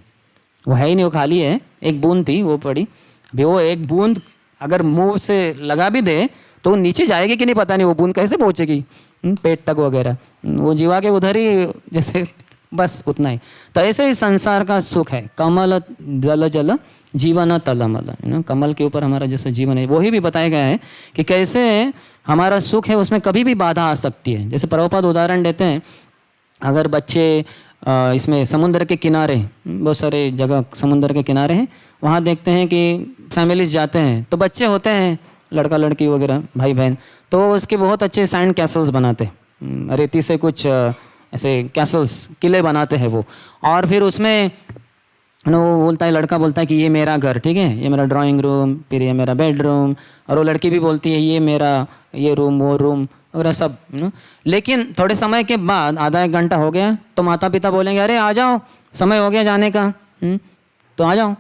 वो है ही नहीं, वो खाली है, एक बूंद थी वो पड़ी। अभी वो एक बूंद अगर मुंह से लगा भी दे तो वो नीचे जाएगी कि नहीं पता नहीं, वो बूंद कैसे पहुँचेगी पेट तक वगैरह, वो जीवा के उधर ही जैसे, बस उतना ही। तो ऐसे ही संसार का सुख है, कमल जल जल जीवन तलमल, कमल के ऊपर हमारा जैसे जीवन है, वही भी बताया गया है कि कैसे हमारा सुख है उसमें कभी भी बाधा आ सकती है। जैसे प्रभुपाद उदाहरण देते हैं, अगर बच्चे इसमें समुद्र के किनारे, बहुत सारे जगह समुद्र के किनारे हैं, वहाँ देखते हैं कि फैमिलीज जाते हैं तो बच्चे होते हैं, लड़का लड़की वगैरह भाई बहन, तो उसके बहुत अच्छे सैंड कैसल्स बनाते, रेती से कुछ ऐसे कैसल्स, किले बनाते हैं वो, और फिर उसमें वो बोलता है, लड़का बोलता है कि ये मेरा घर, ठीक है, ये मेरा ड्राइंग रूम, फिर ये मेरा बेडरूम, और वो लड़की भी बोलती है ये मेरा ये रूम वो रूम वगैरह सब। लेकिन थोड़े समय के बाद, आधा एक घंटा हो गया, तो माता पिता बोलेंगे अरे आ जाओ, समय हो गया जाने का, तो आ जाओ,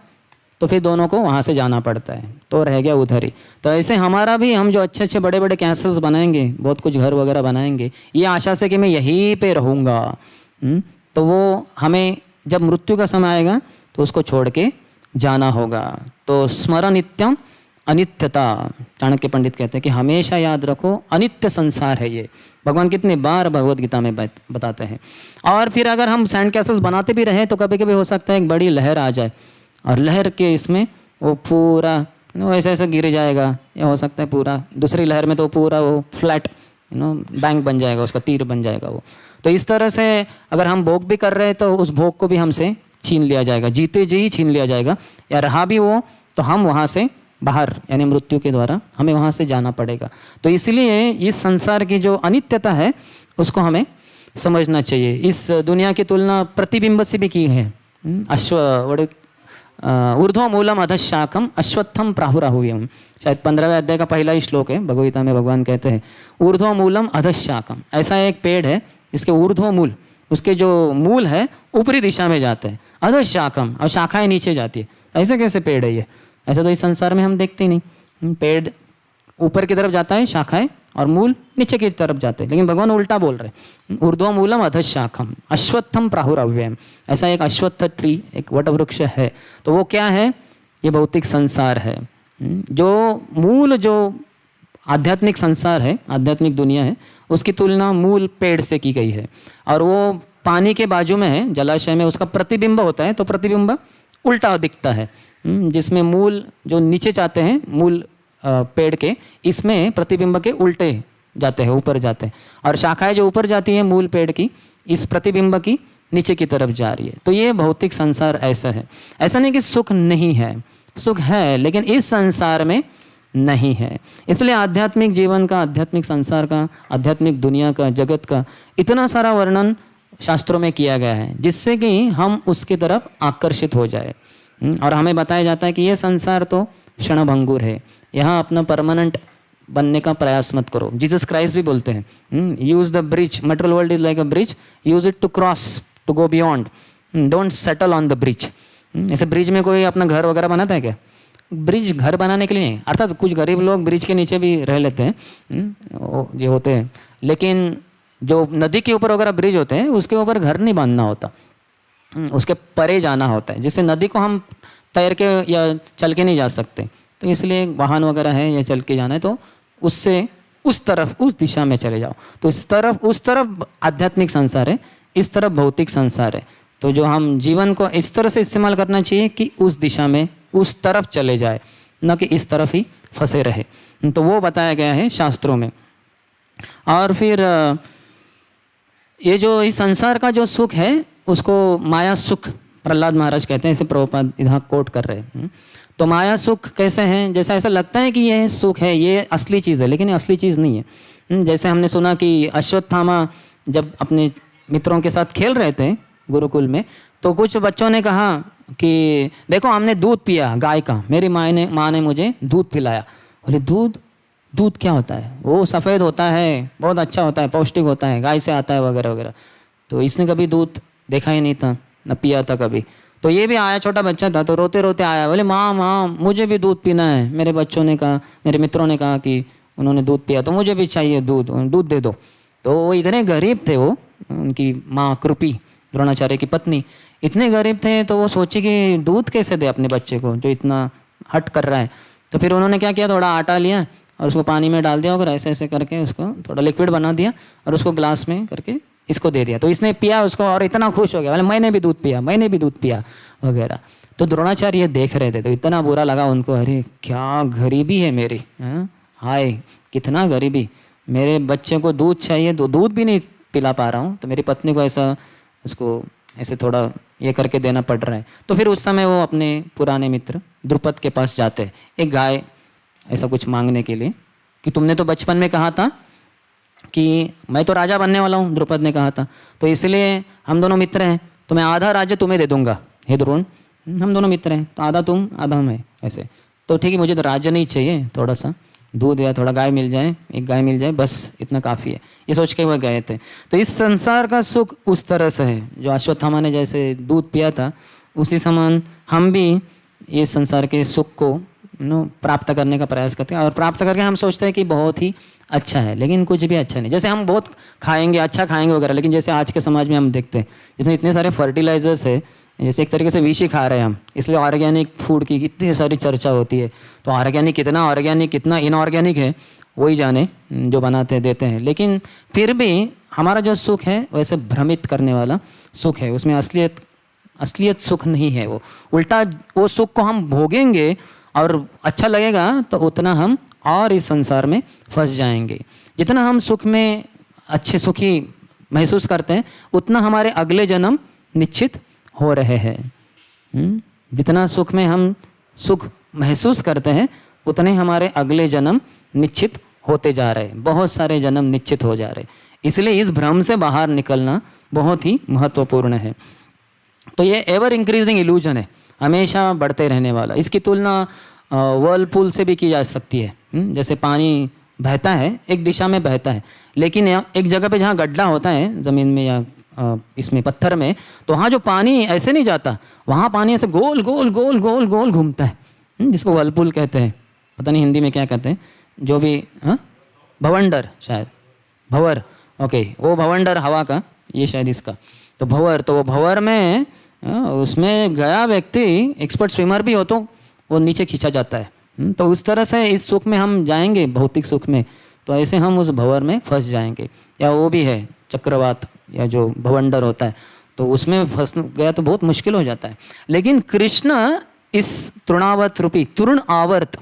तो फिर दोनों को वहाँ से जाना पड़ता है, तो रह गया उधर ही। तो ऐसे हमारा भी, हम जो अच्छे अच्छे बड़े बड़े कैसल्स बनाएंगे, बहुत कुछ घर वगैरह बनाएंगे, ये आशा से कि मैं यहीं पे रहूँगा, तो वो हमें जब मृत्यु का समय आएगा तो उसको छोड़ के जाना होगा। तो स्मरण नित्यम अनित्यता, चाणक्य पंडित कहते हैं कि हमेशा याद रखो अनित्य संसार है ये, भगवान कितने बार भगवत गीता में बताते हैं। और फिर अगर हम सैंड कैसल्स बनाते भी रहें तो कभी कभी हो सकता है एक बड़ी लहर आ जाए, और लहर के इसमें वो पूरा ऐसा ऐसा गिर जाएगा, या हो सकता है पूरा दूसरी लहर में तो पूरा वो फ्लैट बैंक बन जाएगा, उसका तीर बन जाएगा वो। तो इस तरह से अगर हम भोग भी कर रहे हैं तो उस भोग को भी हमसे छीन लिया जाएगा, जीते जी ही छीन लिया जाएगा, या रहा भी वो तो हम वहाँ से बाहर, यानी मृत्यु के द्वारा हमें वहाँ से जाना पड़ेगा। तो इसलिए इस संसार की जो अनित्यता है उसको हमें समझना चाहिए। इस दुनिया की तुलना प्रतिबिंब से भी की है। ऊर्ध्व मूलम अधशाकम अश्वत्थम प्राहुराहुयम, शायद 15वें अध्याय का पहला ही श्लोक है भगवगीता में। भगवान कहते हैं ऊर्ध्व मूलम अधशाकम, ऐसा एक पेड़ है इसके ऊर्ध्व मूल, उसके जो मूल है ऊपरी दिशा में जाते हैं, अधशाकम, और शाखाएं नीचे जाती है। ऐसे कैसे पेड़ है ये? ऐसा तो इस संसार में हम देखते ही नहीं, पेड़ ऊपर की तरफ जाता है शाखाएं और मूल नीचे की तरफ जाते हैं, लेकिन भगवान उल्टा बोल रहे हैं, ऊर्ध्व मूलम अधशाखम अश्वत्थम प्राहुरव्ययम। ऐसा एक अश्वत्थ ट्री, एक वटवृक्ष है, तो वो क्या है? ये भौतिक संसार है। जो मूल जो आध्यात्मिक संसार है, आध्यात्मिक दुनिया है, उसकी तुलना मूल पेड़ से की गई है। और वो पानी के बाजू में है, जलाशय में, उसका प्रतिबिंब होता है, तो प्रतिबिंब उल्टा दिखता है, जिसमें मूल जो नीचे जाते हैं, मूल पेड़ के, इसमें प्रतिबिंब के उल्टे जाते हैं, ऊपर जाते हैं, और शाखाएं जो ऊपर जाती हैं मूल पेड़ की, इस प्रतिबिंब की नीचे की तरफ जा रही है। तो ये भौतिक संसार ऐसा है। ऐसा नहीं कि सुख नहीं है, सुख है, लेकिन इस संसार में नहीं है। इसलिए आध्यात्मिक जीवन का, आध्यात्मिक संसार का, आध्यात्मिक दुनिया का, जगत का इतना सारा वर्णन शास्त्रों में किया गया है, जिससे कि हम उसकी तरफ आकर्षित हो जाए। और हमें बताया जाता है कि ये संसार तो क्षणभंगुर है, यहाँ अपना परमानेंट बनने का प्रयास मत करो। जीसस क्राइस्ट भी बोलते हैं use the bridge, material world is like a bridge, use it to cross, to go beyond, don't settle on the bridge. ऐसे ब्रिज में कोई अपना घर वगैरह बनाता है क्या? ब्रिज घर बनाने के लिए नहीं, अर्थात कुछ गरीब लोग ब्रिज के नीचे भी रह लेते हैं, जो होते हैं, लेकिन जो नदी के ऊपर वगैरह ब्रिज होते हैं उसके ऊपर घर नहीं बांधना होता, उसके परे जाना होता है, जिससे नदी को हम तैर के या चल के नहीं जा सकते, तो इसलिए वाहन वगैरह है या चल के जाना है तो उससे उस तरफ उस दिशा में चले जाओ। तो उस तरफ आध्यात्मिक संसार है, इस तरफ भौतिक संसार है। तो जो हम जीवन को इस तरह से इस्तेमाल करना चाहिए कि उस दिशा में उस तरफ चले जाए, न कि इस तरफ ही फंसे रहे। तो वो बताया गया है शास्त्रों में। और फिर ये जो इस संसार का जो सुख है उसको माया सुख प्रहलाद महाराज कहते हैं, इसे प्रभुपाद यहाँ कोट कर रहे हैं। तो माया सुख कैसे हैं, जैसा ऐसा लगता है कि यह सुख है, ये असली चीज़ है, लेकिन ये असली चीज़ नहीं है। जैसे हमने सुना कि अश्वत्थामा जब अपने मित्रों के साथ खेल रहे थे गुरुकुल में, तो कुछ बच्चों ने कहा कि देखो हमने दूध पिया गाय का, मेरी माँ ने मुझे दूध पिलाया। बोले दूध क्या होता है? वो सफ़ेद होता है, बहुत अच्छा होता है, पौष्टिक होता है, गाय से आता है वगैरह वगैरह। तो इसने कभी दूध देखा ही नहीं था, न पिया था कभी। तो ये भी आया, छोटा बच्चा था, तो रोते रोते आया, बोले माँ मुझे भी दूध पीना है। मेरे बच्चों ने कहा, मेरे मित्रों ने कहा कि उन्होंने दूध पिया तो मुझे भी चाहिए दूध दे दो। तो वो इतने गरीब थे, वो उनकी माँ कृपी द्रोणाचार्य की पत्नी इतने गरीब थे, तो वो सोची कि दूध कैसे दे अपने बच्चे को जो इतना हट कर रहा है। तो फिर उन्होंने क्या किया, थोड़ा आटा लिया और उसको पानी में डाल दिया और ऐसे ऐसे करके उसको थोड़ा लिक्विड बना दिया और उसको ग्लास में करके इसको दे दिया। तो इसने पिया उसको और इतना खुश हो गया, बोले मैंने भी दूध पिया वगैरह। तो द्रोणाचार्य देख रहे थे तो इतना बुरा लगा उनको, अरे क्या गरीबी है मेरी, हाय कितना गरीबी, मेरे बच्चे को दूध चाहिए तो दूध भी नहीं पिला पा रहा हूँ, तो मेरी पत्नी को ऐसा उसको ऐसे थोड़ा ये करके देना पड़ रहा है। तो फिर उस समय वो अपने पुराने मित्र द्रुपद के पास जाते हैं एक गाय ऐसा कुछ मांगने के लिए, कि तुमने तो बचपन में कहा था कि मैं तो राजा बनने वाला हूँ, द्रुपद ने कहा था, तो इसलिए हम दोनों मित्र हैं, तो मैं आधा राज्य तुम्हें दे दूंगा हे द्रोण, हम दोनों मित्र हैं, तो आधा तुम आधा मैं, ऐसे। तो ठीक है, मुझे तो राज्य नहीं चाहिए, थोड़ा सा दूध या थोड़ा गाय मिल जाए, एक गाय मिल जाए, बस इतना काफ़ी है, ये सोच के वह गए थे। तो इस संसार का सुख उस तरह से है, जो अश्वत्थामा ने जैसे दूध पिया था उसी समान हम भी ये संसार के सुख को प्राप्त करने का प्रयास करते हैं, और प्राप्त करके हम सोचते हैं कि बहुत ही अच्छा है, लेकिन कुछ भी अच्छा नहीं। जैसे हम बहुत खाएंगे, अच्छा खाएंगे वगैरह, लेकिन जैसे आज के समाज में हम देखते हैं जिसमें इतने सारे फर्टिलाइजर्स है, जैसे एक तरीके से विष ही खा रहे हैं हम, इसलिए ऑर्गेनिक फूड की इतनी सारी चर्चा होती है। तो ऑर्गेनिक कितना इनऑर्गेनिक है वही जाने, जो बनाते देते हैं। लेकिन फिर भी हमारा जो सुख है वैसे भ्रमित करने वाला सुख है, उसमें असलियत सुख नहीं है। वो उल्टा वो सुख को हम भोगेंगे और अच्छा लगेगा तो उतना हम और इस संसार में फंस जाएंगे। जितना हम सुख में अच्छे सुखी महसूस करते हैं उतना हमारे अगले जन्म निश्चित हो रहे हैं। जितना सुख में हम सुख महसूस करते हैं उतने हमारे अगले जन्म निश्चित होते जा रहे हैं, बहुत सारे जन्म निश्चित हो जा रहे हैं। इसलिए इस भ्रम से बाहर निकलना बहुत ही महत्वपूर्ण है। तो ये एवर इंक्रीजिंग इल्यूजन है, हमेशा बढ़ते रहने वाला। इसकी तुलना वर्लपूल से भी की जा सकती है। जैसे पानी बहता है, एक दिशा में बहता है, लेकिन एक जगह पे जहाँ गड्ढा होता है ज़मीन में या इसमें पत्थर में, तो वहाँ जो पानी ऐसे नहीं जाता, वहाँ पानी ऐसे गोल गोल गोल गोल गोल घूमता है, जिसको वर्लपूल कहते हैं। पता नहीं हिंदी में क्या कहते हैं, जो भी भवंडर, शायद भंवर, ओके, वो भवंडर हवा का, ये शायद इसका तो भंवर। तो वो भंवर में उसमें गया व्यक्ति एक्सपर्ट स्विमर भी हो तो वो नीचे खींचा जाता है। तो उस तरह से इस सुख में हम जाएंगे, भौतिक सुख में, तो ऐसे हम उस भंवर में फंस जाएंगे। या वो भी है चक्रवात या जो भवंडर होता है, तो उसमें फंस गया तो बहुत मुश्किल हो जाता है। लेकिन कृष्ण इस तृणावर्त रूपी तृण आवर्त,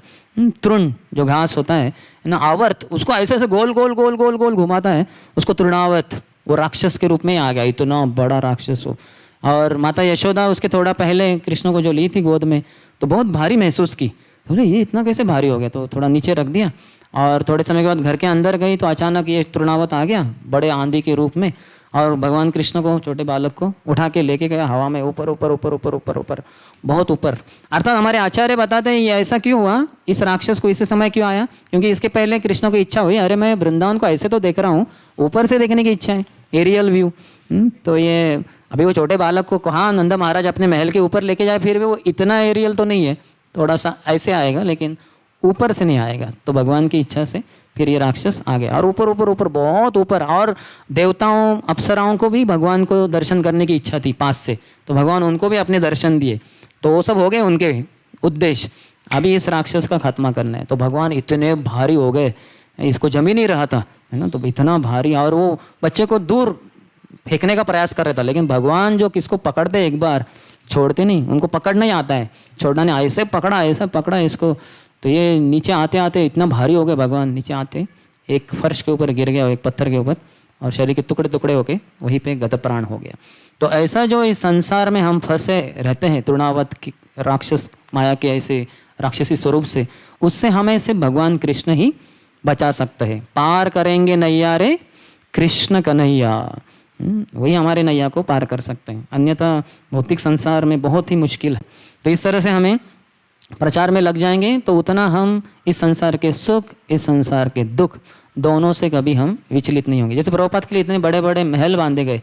तृण जो घास होता है ना, आवर्त, उसको ऐसे ऐसे गोल गोल गोल गोल गोल घुमाता है, उसको तृणावर्त, वो राक्षस के रूप में आ गया, इतना बड़ा राक्षस हो। और माता यशोदा उसके थोड़ा पहले कृष्ण को जो ली थी गोद में, तो बहुत भारी महसूस की, बोले ये इतना कैसे भारी हो गया, तो थोड़ा नीचे रख दिया। और थोड़े समय के बाद घर के अंदर गई तो अचानक ये तृणावत आ गया बड़े आंधी के रूप में, और भगवान कृष्ण को, छोटे बालक को उठा के लेके गया हवा में, ऊपर ऊपर ऊपर ऊपर ऊपर ऊपर, बहुत ऊपर। अर्थात हमारे आचार्य बताते हैं ये ऐसा क्यों हुआ, इस राक्षस को इसी समय क्यों आया, क्योंकि इसके पहले कृष्ण को इच्छा हुई, अरे मैं वृंदावन को ऐसे तो देख रहा हूँ, ऊपर से देखने की इच्छा है, एरियल व्यू। तो ये अभी वो छोटे बालक को कहाँ नंदा महाराज अपने महल के ऊपर लेके जाए, फिर भी वो इतना एरियल तो नहीं है, थोड़ा सा ऐसे आएगा, लेकिन ऊपर से नहीं आएगा। तो भगवान की इच्छा से फिर ये राक्षस आ गया, और ऊपर ऊपर ऊपर बहुत ऊपर, और देवताओं अप्सराओं को भी भगवान को दर्शन करने की इच्छा थी पास से, तो भगवान उनको भी अपने दर्शन दिए। तो वो सब हो गए उनके उद्देश्य। अभी इस राक्षस का खात्मा करना है। तो भगवान इतने भारी हो गए, इसको जम ही नहीं रहा था, है ना। तो इतना भारी, और वो बच्चे को दूर फेंकने का प्रयास कर रहा था, लेकिन भगवान जो किसको पकड़ते एक बार छोड़ते नहीं, उनको पकड़ना ही आता है, छोड़ना नहीं। ऐसे पकड़ा इसको, तो ये नीचे आते आते इतना भारी हो गए भगवान, नीचे आते एक फर्श के ऊपर गिर गया, एक पत्थर के ऊपर, और शरीर के टुकड़े टुकड़े होके वहीं पे गतप्राण हो गया। तो ऐसा जो इस संसार में हम फंसे रहते हैं तृणावत की राक्षस माया के ऐसे राक्षसी स्वरूप से, उससे हमें से भगवान कृष्ण ही बचा सकते हैं। पार करेंगे नैया रे कृष्ण कन्हैया, वही हमारे नैया को पार कर सकते हैं, अन्यथा भौतिक संसार में बहुत ही मुश्किल है। तो इस तरह से हमें प्रचार में लग जाएंगे तो उतना हम इस संसार के सुख, इस संसार के दुख, दोनों से कभी हम विचलित नहीं होंगे। जैसे प्रभुपाद के लिए इतने बड़े बड़े महल बांधे गए,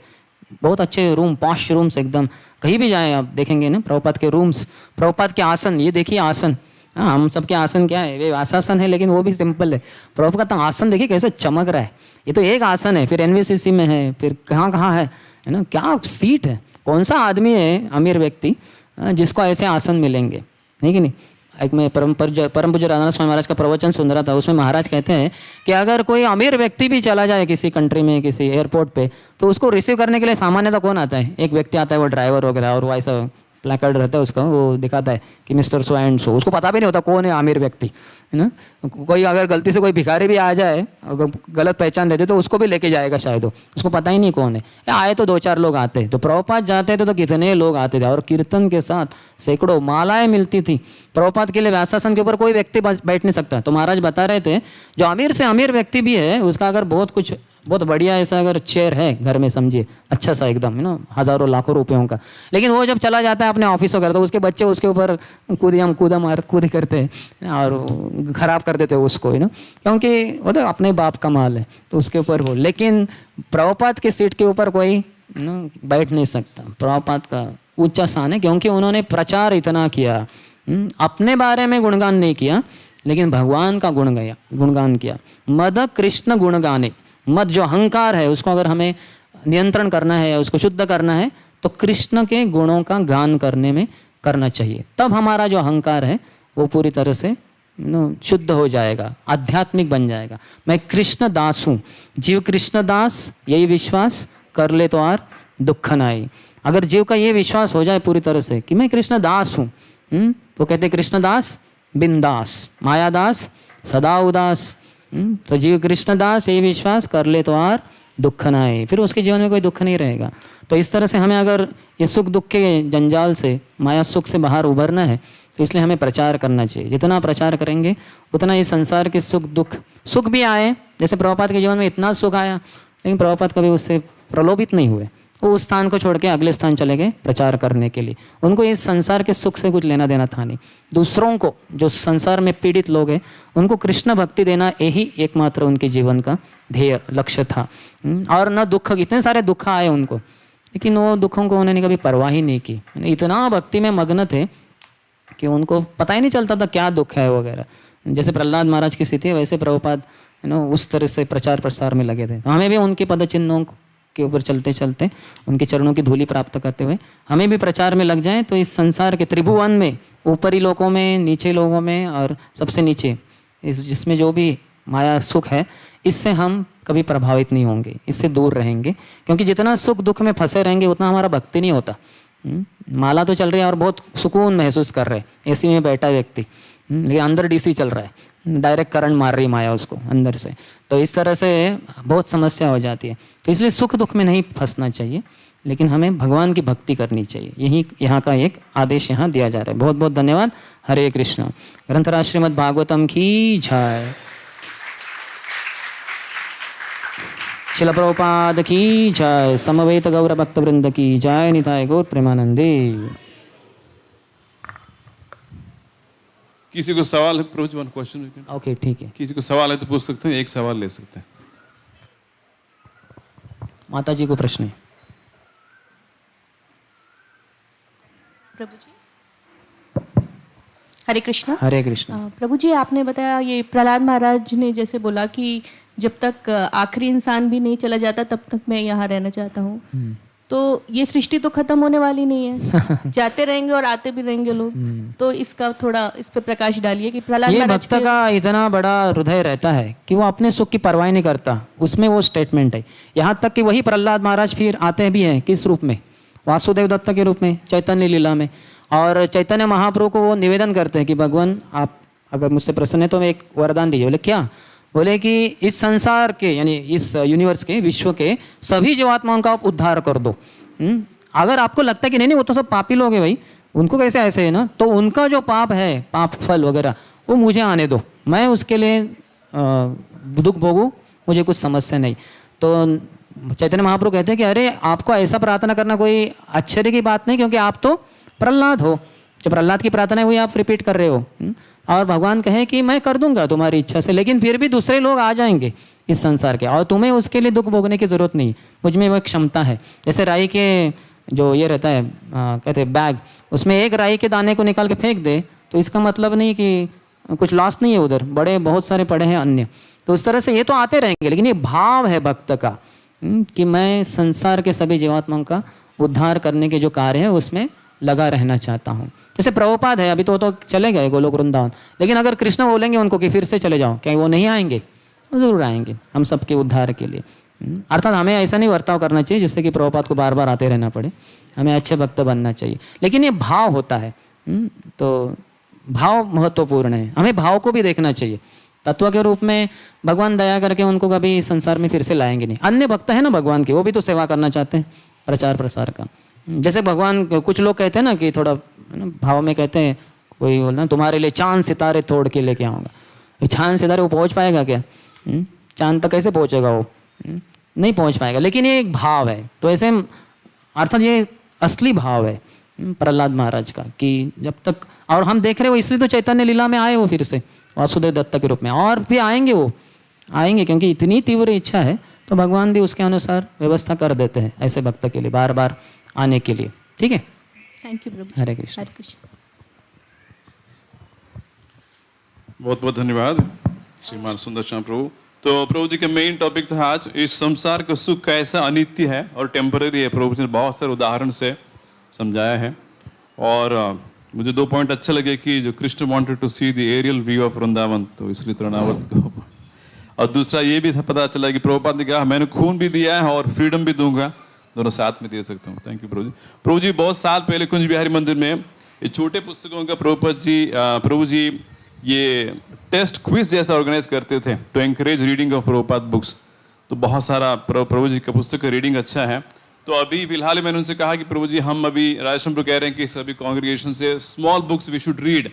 बहुत अच्छे रूम, 5 रूम्स एकदम, कहीं भी जाएं आप देखेंगे ना प्रभुपाद के रूम्स, प्रभुपाद के आसन, ये देखिए आसन, हाँ हम सबके आसन क्या है, वे आसन है, लेकिन वो भी सिंपल है। प्रभुपाद का आसन देखिए कैसे चमक रहा है, ये तो एक आसन है, फिर एनवीसीसी में है, फिर कहाँ कहाँ है ना, क्या सीट है। कौन सा आदमी है अमीर व्यक्ति जिसको ऐसे आसन मिलेंगे, नहीं कि नहीं। एक मैं परम पूज्य राधानाथ स्वामी महाराज का प्रवचन सुन रहा था, उसमें महाराज कहते हैं कि अगर कोई अमीर व्यक्ति भी चला जाए किसी कंट्री में, किसी एयरपोर्ट पे, तो उसको रिसीव करने के लिए सामान्यतः कौन आता है, एक व्यक्ति आता है, वो ड्राइवर वगैरह, और वो ऐसा प्लेकार्ड रहता है उसका, वो दिखाता है कि मिस्टर सो एंड सो, उसको पता भी नहीं होता कौन है अमीर व्यक्ति, है ना। कोई अगर गलती से कोई भिखारी भी आ जाए, अगर गलत पहचान देते तो उसको भी लेके जाएगा शायद, उसको पता ही नहीं कौन है। आए तो 2-4 लोग आते, तो प्रभुपाद जाते थे तो कितने लोग आते थे, और कीर्तन के साथ सैकड़ों मालाएं मिलती थी। प्रभुपाद के लिए व्यासासन के ऊपर कोई व्यक्ति बैठ नहीं सकता। तो महाराज बता रहे थे जो अमीर से अमीर व्यक्ति भी है, उसका अगर बहुत बढ़िया ऐसा अगर चेयर है घर में, समझिए अच्छा सा एकदम, है ना, हज़ारों लाखों रुपयों का, लेकिन वो जब चला जाता है अपने ऑफिस वगैरह, तो उसके बच्चे उसके ऊपर कूदी करते हैं और ख़राब कर देते हैं उसको, है ना, क्योंकि वो तो अपने बाप का माल है, तो उसके ऊपर वो। लेकिन प्रभुपाद के सीट के ऊपर कोई ना बैठ नहीं सकता। प्रभुपाद का ऊंचा स्थान है, क्योंकि उन्होंने प्रचार इतना किया, अपने बारे में गुणगान नहीं किया, लेकिन भगवान का गुणगान किया। मद कृष्ण गुणगाने, मद जो अहंकार है उसको अगर हमें नियंत्रण करना है, उसको शुद्ध करना है, तो कृष्ण के गुणों का गान करने में करना चाहिए। तब हमारा जो अहंकार है वो पूरी तरह से शुद्ध हो जाएगा, आध्यात्मिक बन जाएगा। मैं कृष्ण दास हूँ, जीव कृष्ण दास, यही विश्वास कर ले तो आर दुख न आए। अगर जीव का ये विश्वास हो जाए पूरी तरह से कि मैं कृष्ण दास हूँ, तो कहते कृष्णदास बिंदास, मायादास सदा उदास। तो जीव कृष्णदास ये विश्वास कर ले तो आर दुख न आए, फिर उसके जीवन में कोई दुख नहीं रहेगा। तो इस तरह से हमें अगर ये सुख दुख के जंजाल से, माया सुख से बाहर उभरना है, तो इसलिए हमें प्रचार करना चाहिए। जितना प्रचार करेंगे उतना इस संसार के सुख भी आए। जैसे प्रभुपाद के जीवन में इतना सुख आया, लेकिन प्रभुपाद कभी उससे प्रलोभित नहीं हुए। वो उस स्थान को छोड़ के अगले स्थान चले गए प्रचार करने के लिए। उनको इस संसार के सुख से कुछ लेना देना था नहीं। दूसरों को, जो संसार में पीड़ित लोग हैं, उनको कृष्ण भक्ति देना यही एकमात्र उनके जीवन का ध्येय लक्ष्य था। और न दुख, इतने सारे दुख आए उनको, लेकिन वो दुखों को उन्होंने कभी परवाह ही नहीं की। इतना भक्ति में मग्न थे कि उनको पता ही नहीं चलता था क्या दुख है वगैरह। जैसे प्रहलाद महाराज की स्थिति है, वैसे प्रभुपाद उस तरह से प्रचार प्रसार में लगे थे। तो हमें भी उनके पद चिन्हों के ऊपर चलते चलते, उनके चरणों की धूलि प्राप्त करते हुए हमें भी प्रचार में लग जाएं, तो इस संसार के त्रिभुवन में, ऊपरी लोकों में, नीचे लोगों में, और सबसे नीचे जिसमें जो भी माया सुख है, इससे हम कभी प्रभावित नहीं होंगे, इससे दूर रहेंगे। क्योंकि जितना सुख दुख में फंसे रहेंगे उतना हमारा भक्ति नहीं होता। माला तो चल रही है और बहुत सुकून महसूस कर रहे हैं, एसी में बैठा व्यक्ति, लेकिन अंदर डीसी चल रहा है, डायरेक्ट करंट मार रही माया उसको अंदर से। तो इस तरह से बहुत समस्या हो जाती है। तो इसलिए सुख दुख में नहीं फंसना चाहिए, लेकिन हमें भगवान की भक्ति करनी चाहिए। यही यहाँ का एक आदेश यहाँ दिया जा रहा है। बहुत बहुत धन्यवाद। हरे कृष्ण। ग्रंथराज श्रीमद् भागवतम की जय। शिल प्रभुपाद की जय। समवेत गौर भक्त वृंद की जय। निताय गौर प्रेमानंदे। किसी को सवाल है? प्रभु जी, वन क्वेश्चन। ओके, ठीक है। किसी को सवाल है तो पूछ सकते हैं, एक सवाल ले सकते हैं। माता जी को प्रश्न है। प्रभु जी, हरे कृष्णा। हरे कृष्ण। प्रभु जी, आपने बताया ये प्रहलाद महाराज ने जैसे बोला कि जब तक आखिरी इंसान भी नहीं चला जाता तब तक मैं यहाँ रहना चाहता हूँ। तो ये सृष्टि तो खत्म होने वाली नहीं है, जाते रहेंगे और आते भी रहेंगे लोग। तो इसका थोड़ा इस पे प्रकाश डालिए कि प्रहलाद ये महाराज भक्त का इतना बड़ा हृदय रहता है कि वो अपने सुख की परवाह नहीं करता, उसमें वो स्टेटमेंट है। यहाँ तक कि वही प्रहलाद महाराज फिर आते भी हैं किस रूप में? वासुदेव दत्त के रूप में, चैतन्य लीला में। और चैतन्य महाप्रभु को वो निवेदन करते हैं कि भगवान आप अगर मुझसे प्रसन्न है तो मैं एक वरदान दीजिए। बोले क्या? बोले कि इस संसार के यानी इस यूनिवर्स के, विश्व के सभी जीवात्माओं का आप उद्धार कर दो। अगर आपको लगता है कि नहीं नहीं वो तो सब पापी लोग हैं भाई, उनको कैसे ऐसे है ना, तो उनका जो पाप है, पाप फल वगैरह, वो मुझे आने दो, मैं उसके लिए दुख भोगूँ, मुझे कुछ समस्या नहीं। तो चैतन्य महाप्रभु कहते हैं कि अरे आपको ऐसा प्रार्थना करना कोई आश्चर्य की बात नहीं, क्योंकि आप तो प्रहलाद हो। जो प्रहलाद की प्रार्थना है वही आप रिपीट कर रहे हो। और भगवान कहे कि मैं कर दूंगा तुम्हारी इच्छा से, लेकिन फिर भी दूसरे लोग आ जाएंगे इस संसार के, और तुम्हें उसके लिए दुख भोगने की जरूरत नहीं, मुझ में वह क्षमता है। जैसे राई के जो ये रहता है कहते हैं बैग, उसमें एक राई के दाने को निकाल के फेंक दे तो इसका मतलब नहीं कि कुछ लॉस नहीं है, उधर बड़े बहुत सारे पड़े हैं अन्य। तो उस तरह से ये तो आते रहेंगे, लेकिन ये भाव है भक्त का कि मैं संसार के सभी जीवात्माओं का उद्धार करने के जो कार्य है उसमें लगा रहना चाहता हूँ। जैसे प्रभुपाद है, अभी तो चले गए गोलोक वृंदावन, लेकिन अगर कृष्ण बोलेंगे उनको कि फिर से चले जाओ, क्या वो नहीं आएंगे? जरूर आएंगे हम सबके उद्धार के लिए। अर्थात हमें ऐसा नहीं बर्ताव करना चाहिए जिससे कि प्रभुपाद को बार बार आते रहना पड़े, हमें अच्छे भक्त बनना चाहिए। लेकिन ये भाव होता है, तो भाव महत्वपूर्ण है, हमें भाव को भी देखना चाहिए। तत्व के रूप में भगवान दया करके उनको कभी संसार में फिर से लाएंगे नहीं। अन्य भक्त है ना भगवान के, वो भी तो सेवा करना चाहते हैं, प्रचार प्रसार का। जैसे भगवान, कुछ लोग कहते हैं ना कि थोड़ा भाव में कहते हैं, कोई बोलना तुम्हारे लिए चांद सितारे तोड़ के लेके आऊँगा। चांद सितारे वो पहुँच पाएगा क्या? चांद तक कैसे पहुँचेगा वो? नहीं पहुँच पाएगा। लेकिन ये एक भाव है, तो ऐसे अर्थात ये असली भाव है प्रहलाद महाराज का कि जब तक, और हम देख रहे हो इसलिए तो चैतन्य लीला में आए वो फिर से वासुदेव दत्त के रूप में, और भी आएंगे, वो आएंगे क्योंकि इतनी तीव्र इच्छा है, तो भगवान भी उसके अनुसार व्यवस्था कर देते हैं ऐसे भक्त के लिए बार बार आने के लिए। ठीक है, थैंक यू प्रभु। हरे कृष्ण। हरे कृष्ण। बहुत बहुत धन्यवाद श्रीमान सुंदर श्याम प्रभु। तो प्रभु जी का मेन टॉपिक था आज, इस संसार का सुख कैसा अनित्य है और टेम्पररी है। प्रभु जी ने बहुत सारे उदाहरण से समझाया है। और मुझे 2 पॉइंट अच्छे लगे कि जो Krishna wanted to see the aerial view of Vrindavan, तो इसलिए तृणावर्त को, और दूसरा ये भी पता चला कि प्रभुपाद ने कहा मैंने खून भी दिया है और फ्रीडम भी दूंगा, दोनों साथ में दे सकता हूँ। थैंक यू प्रभु जी। प्रभु जी बहुत साल पहले कुंज बिहारी मंदिर में ये छोटे पुस्तकों का प्रभु जी ये टेस्ट क्विज जैसा ऑर्गेनाइज करते थे to encourage reading of Prabhupada books. तो बहुत सारा प्रभु जी का पुस्तक का रीडिंग अच्छा है। तो अभी फिलहाल मैंने उनसे कहा कि प्रभु जी हम अभी राजश्रम कह रहे हैं कि सभी कांग्रेगेशन से small books we should read,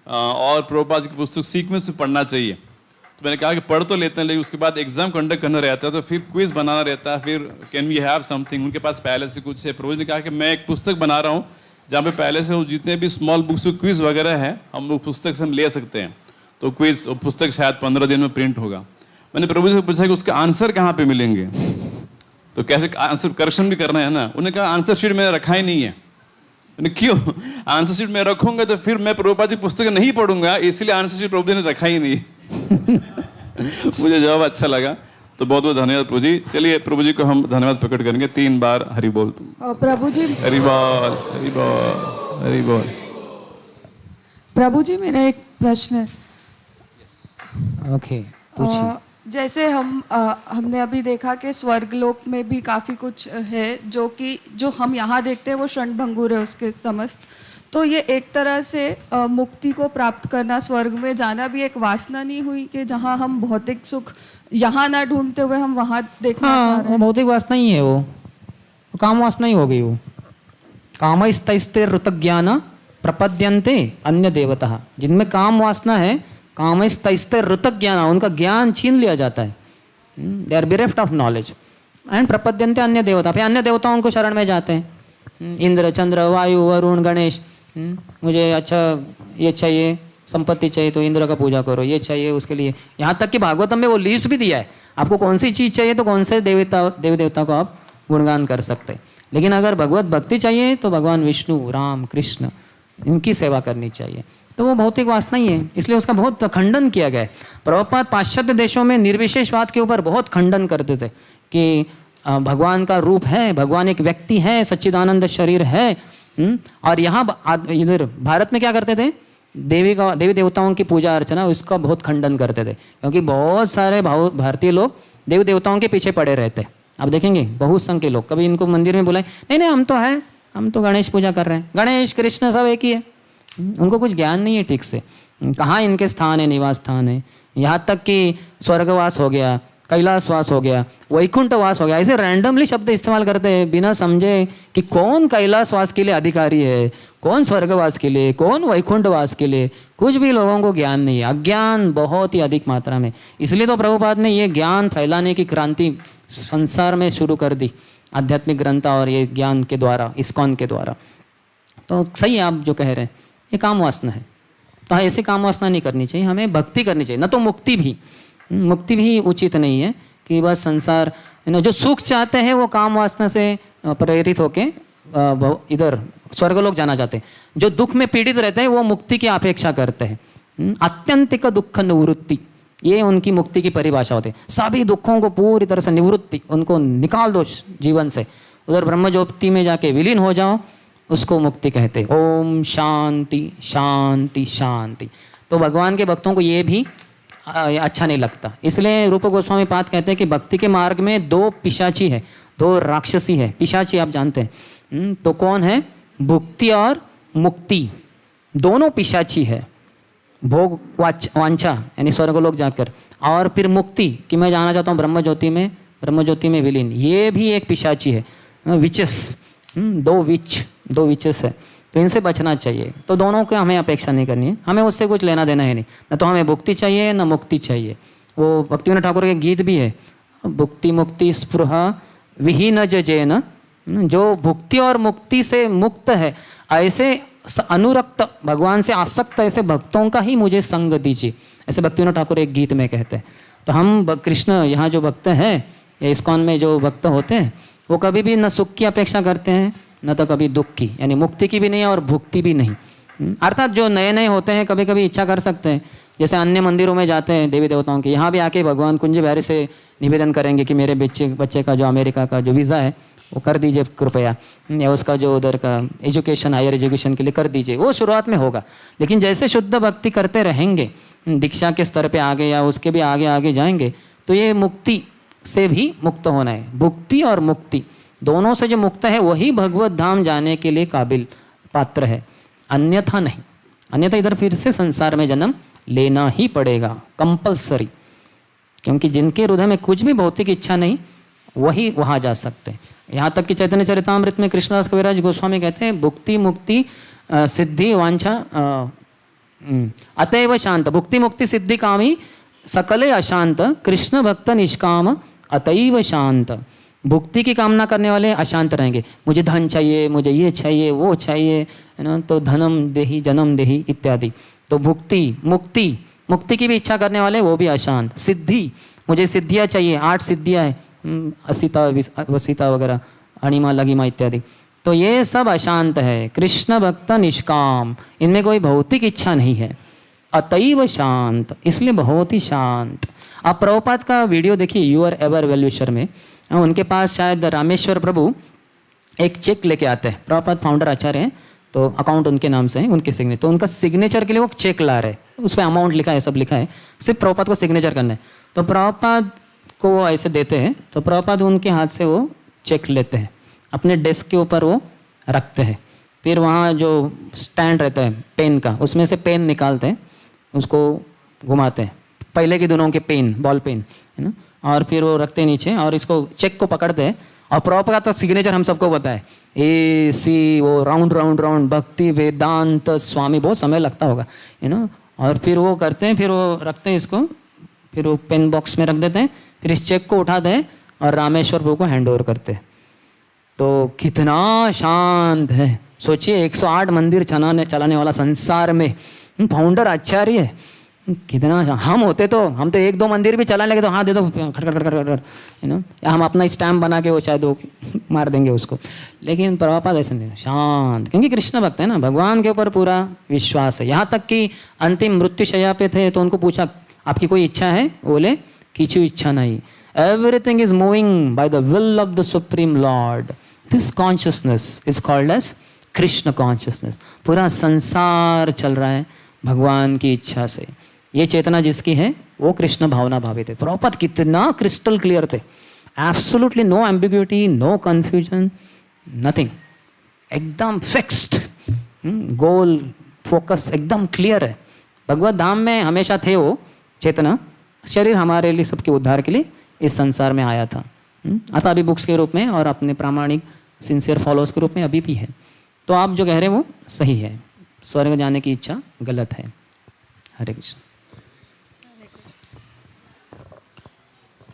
और प्रभुपाद जी की पुस्तक सीक्वेंस में पढ़ना चाहिए। तो मैंने कहा कि पढ़ तो लेते हैं, लेकिन उसके बाद एग्जाम कंडक्ट करना रहता है, तो फिर क्विज बनाना रहता है, फिर कैन वी हैव समथिंग, उनके पास पहले से कुछ है। प्रभु जी ने कहा कि मैं एक पुस्तक बना रहा हूँ जहाँ पे पहले से जितने भी स्मॉल बुक्स क्विज वगैरह है हम लोग पुस्तक से हम ले सकते हैं। तो क्विज पुस्तक शायद 15 दिन में प्रिंट होगा। मैंने प्रभु जी से पूछा कि उसके आंसर कहाँ पे मिलेंगे, तो कैसे आंसर करेक्शन भी करना है ना। उन्होंने कहा आंसर शीट मैंने रखा ही नहीं है। मैंने क्यों? आंसर शीट में रखूंगा तो फिर मैं प्रभुपाद जी पुस्तक नहीं पढ़ूंगा, इसलिए आंसर शीट प्रभु जी ने रखा ही नहीं। मुझे जवाब अच्छा लगा, तो बहुत बहुत धन्यवाद प्रभु जी। चलिए प्रभु जी को हम धन्यवाद प्रकट करेंगे 3 बार हरि बोल। प्रभु जी, हरि बोल, हरि बोल, हरि बोल। प्रभु जी मेरा एक प्रश्न है। ओके, पूछिए। जैसे हमने अभी देखा कि स्वर्गलोक में भी काफ़ी कुछ है जो हम यहाँ देखते हैं वो क्षणभंगुर है उसके समस्त। तो ये एक तरह से मुक्ति को प्राप्त करना, स्वर्ग में जाना भी एक वासना नहीं हुई कि जहाँ हम भौतिक सुख यहाँ ना ढूंढते हुए हम वहाँ देखना चाह रहे हैं? भौतिक वासना ही है वो काम वासना ही हो गई। वो कामस्तैस्ते ऋतज्ञान प्रपद्यन्ते अन्य देवता, जिनमें काम वासना है, कामस्तैस्ते ऋतज्ञान, उनका ज्ञान छीन लिया जाता है। They are bereft of knowledge and प्रपद्यन्ते अन्य देवता, फिर अन्य देवताओं को शरण में जाते हैं। इंद्र, चंद्र, वायु, वरुण, गणेश, मुझे अच्छा ये चाहिए, संपत्ति चाहिए तो इंद्र का पूजा करो, ये चाहिए उसके लिए। यहाँ तक कि भागवतम में वो लिस्ट भी दिया है, आपको कौन सी चीज़ चाहिए तो कौन से देवी देवता को आप गुणगान कर सकते हैं। लेकिन अगर भगवत भक्ति चाहिए तो भगवान विष्णु, राम, कृष्ण, इनकी सेवा करनी चाहिए। तो वो भौतिक वासना ही है, इसलिए उसका बहुत खंडन किया गया है। प्रभुपाद पाश्चात्य देशों में निर्विशेषवाद के ऊपर बहुत खंडन करते थे कि भगवान का रूप है, भगवान एक व्यक्ति है, सच्चिदानंद शरीर है। और यहाँ इधर भारत में क्या करते थे, देवी देवताओं की पूजा अर्चना, उसका बहुत खंडन करते थे, क्योंकि बहुत सारे भारतीय लोग देवी देवताओं के पीछे पड़े रहते। आप देखेंगे बहुसंख्य के लोग, कभी इनको मंदिर में बुलाए, नहीं नहीं हम तो है, हम तो गणेश पूजा कर रहे हैं, गणेश कृष्ण सब एक ही है। उनको कुछ ज्ञान नहीं है ठीक से, कहाँ इनके स्थान है, निवास स्थान है। यहाँ तक कि स्वर्गवास हो गया, कैलाशवास हो गया, वैकुंठवास हो गया, ऐसे रैंडमली शब्द इस्तेमाल करते हैं बिना समझे कि कौन कैलाशवास के लिए अधिकारी है, कौन स्वर्गवास के लिए, कौन वैकुंठवास के लिए। कुछ भी लोगों को ज्ञान नहीं है, अज्ञान बहुत ही अधिक मात्रा में। इसलिए तो प्रभुपाद ने ये ज्ञान फैलाने की क्रांति संसार में शुरू कर दी, आध्यात्मिक ग्रंथ और ये ज्ञान के द्वारा, इस्कॉन के द्वारा। तो सही है आप जो कह रहे हैं, ये काम वासना है। तो ऐसी काम वासना नहीं करनी चाहिए, हमें भक्ति करनी चाहिए। न तो मुक्ति भी उचित नहीं है कि बस संसार, जो सुख चाहते हैं वो काम वासना से प्रेरित होके इधर स्वर्गलोक जाना चाहते हैं। जो दुख में पीड़ित रहते हैं वो मुक्ति की अपेक्षा करते हैं। आत्यंतिक दुख निवृत्ति, ये उनकी मुक्ति की परिभाषा होती है। सभी दुखों को पूरी तरह से निवृत्ति, उनको निकाल दो जीवन से, उधर ब्रह्म ज्योति में जाके विलीन हो जाओ, उसको मुक्ति कहते हैं। ओम शांति शांति शांति। तो भगवान के भक्तों को ये भी अच्छा नहीं लगता, इसलिए रूप गोस्वामी पाद कहते हैं कि भक्ति के मार्ग में दो पिशाची है, दो राक्षसी है। पिशाची आप जानते हैं, तो कौन है, भुक्ति और मुक्ति, दोनों पिशाची है। भोग वांछा यानी स्वर्गलोक जाकर, और फिर मुक्ति कि मैं जाना चाहता हूँ ब्रह्म ज्योति में विलीन, ये भी एक पिशाची है। विचेस, दो विचेस है, तो इनसे बचना चाहिए। तो दोनों को हमें अपेक्षा नहीं करनी है, हमें उससे कुछ लेना देना है नहीं। न तो हमें भुक्ति चाहिए न मुक्ति चाहिए। वो भक्तिविनोद ठाकुर के गीत भी है, भुक्ति मुक्ति स्पृहा विहीन जजेन, जो भुक्ति और मुक्ति से मुक्त है, ऐसे अनुरक्त भगवान से आसक्त ऐसे भक्तों का ही मुझे संग दीजिए, ऐसे भक्तिविनोद ठाकुर एक गीत में कहते हैं। तो हम कृष्ण यहाँ जो भक्त हैं या इस्कॉन में जो भक्त होते हैं, वो कभी भी न सुख की अपेक्षा करते हैं न तो कभी दुख की, यानी मुक्ति की भी नहीं और भुक्ति भी नहीं। अर्थात जो नए नए होते हैं कभी कभी इच्छा कर सकते हैं, जैसे अन्य मंदिरों में जाते हैं देवी देवताओं के, यहाँ भी आके भगवान कुंज बिहारी से निवेदन करेंगे कि मेरे बच्चे का जो अमेरिका का जो वीज़ा है वो कर दीजिए कृपया, या उसका जो उधर का एजुकेशन, हायर एजुकेशन के लिए कर दीजिए। वो शुरुआत में होगा, लेकिन जैसे शुद्ध भक्ति करते रहेंगे, दीक्षा के स्तर पे आगे या उसके भी आगे आगे जाएंगे, तो ये मुक्ति से भी मुक्त होना है। भुक्ति और मुक्ति दोनों से जो मुक्त है वही भगवत धाम जाने के लिए काबिल पात्र है, अन्यथा नहीं। अन्यथा इधर फिर से संसार में जन्म लेना ही पड़ेगा कंपलसरी, क्योंकि जिनके हृदय में कुछ भी भौतिक इच्छा नहीं वही वहाँ जा सकते हैं। यहाँ तक कि चैतन्य चरितामृत में कृष्णदास कविराज गोस्वामी कहते हैं, भुक्ति मुक्ति सिद्धि वांछा अतएव शांत, भुक्ति मुक्ति सिद्धि कामी सकले अशांत, कृष्ण भक्त निष्काम अतएव शांत। भुक्ति की कामना करने वाले अशांत रहेंगे, मुझे धन चाहिए, मुझे ये चाहिए, वो चाहिए, है ना, तो धनम देही जन्म देही इत्यादि। तो भुक्ति मुक्ति की भी इच्छा करने वाले वो भी अशांत। सिद्धि, मुझे सिद्धियाँ चाहिए, 8 सिद्धियाँ हैं, असिता वसिता वगैरह, अणिमा लगिमा इत्यादि, तो ये सब अशांत है। कृष्ण भक्त निष्काम, इनमें कोई भौतिक इच्छा नहीं है, अतैव शांत, इसलिए बहुत ही शांत। आप प्रभुपाद का वीडियो देखिए यूर एवर वेल्विशर में, उनके पास शायद रामेश्वर प्रभु एक चेक लेके आते हैं, प्रभुपाद फाउंडर आचार्य हैं, तो अकाउंट उनके नाम से है, उनके सिग्नेचर, तो उनका सिग्नेचर के लिए वो चेक ला रहे हैं, उस पर अमाउंट लिखा है, सब लिखा है, सिर्फ प्रभुपाद को सिग्नेचर करना है। तो प्रभुपाद को वो ऐसे देते हैं, तो प्रभुपाद उनके हाथ से वो चेक लेते हैं, अपने डेस्क के ऊपर वो रखते हैं, फिर वहाँ जो स्टैंड रहता है पेन का, उसमें से पेन निकालते हैं, उसको घुमाते हैं, पहले के दिनों के पेन, बॉल पेन है ना, और फिर वो रखते हैं नीचे और इसको चेक को पकड़ते हैं, और प्रॉपर का सिग्नेचर हम सबको पता है, AC, वो राउंड राउंड राउंड भक्ति वेदांत स्वामी, बहुत समय लगता होगा है ना, और फिर वो करते हैं, फिर वो रखते हैं इसको, फिर वो पेन बॉक्स में रख देते हैं, फिर इस चेक को उठाते हैं और रामेश्वर प्रभु को हैंड ओवर करते हैं। तो कितना शांत है, सोचिए 108 मंदिर चलाने वाला संसार में फाउंडर आचार्य है, कितना। हम होते तो हम तो 1-2 मंदिर भी चलाने लगे तो हाँ दे दो खट खट खट खट, है ना, या हम अपना स्टैम्प बना के वो शायद वो मार देंगे उसको। लेकिन प्रभुपाद ऐसे नहीं, शांत, क्योंकि कृष्ण भक्त है ना, भगवान के ऊपर पूरा विश्वास है। यहाँ तक कि अंतिम मृत्युशैया पे थे तो उनको पूछा आपकी कोई इच्छा है? बोले किसी इच्छा नहीं। Everything is moving by the will of the supreme lord. This consciousness is called as Krishna consciousness. पूरा संसार चल रहा है भगवान की इच्छा से। ये चेतना जिसकी है वो कृष्ण भावना भावित है। प्रभुपाद कितना क्रिस्टल क्लियर थे, absolutely no ambiguity, no confusion, nothing, एकदम फिक्स्ड, गोल फोकस एकदम क्लियर है। भगवत धाम में हमेशा थे वो चेतना, शरीर हमारे लिए सबके उद्धार के लिए इस संसार में आया था, अतः अभी बुक्स के रूप में और अपने प्रामाणिक सिंसियर फॉलोअर्स के रूप में अभी भी है। तो आप जो कह रहे हैं वो सही है, स्वर्ग जाने की इच्छा गलत है। हरे कृष्ण।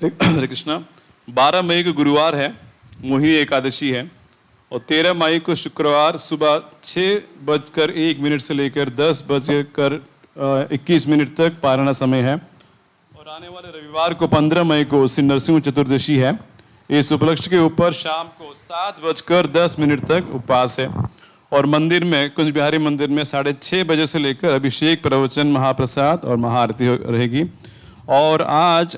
हरे कृष्णा। 12 मई को गुरुवार है, मोहिनी एकादशी है, और 13 मई को शुक्रवार सुबह 6:01 से लेकर 10:21 तक पारायण समय है। और आने वाले रविवार को 15 मई को श्री नरसिंह चतुर्दशी है। इस उपलक्ष्य के ऊपर शाम को 7:10 तक उपवास है। और मंदिर में, कुंज बिहारी मंदिर में 6:30 बजे से लेकर अभिषेक, प्रवचन, महाप्रसाद और महाआरती रहेगी। और आज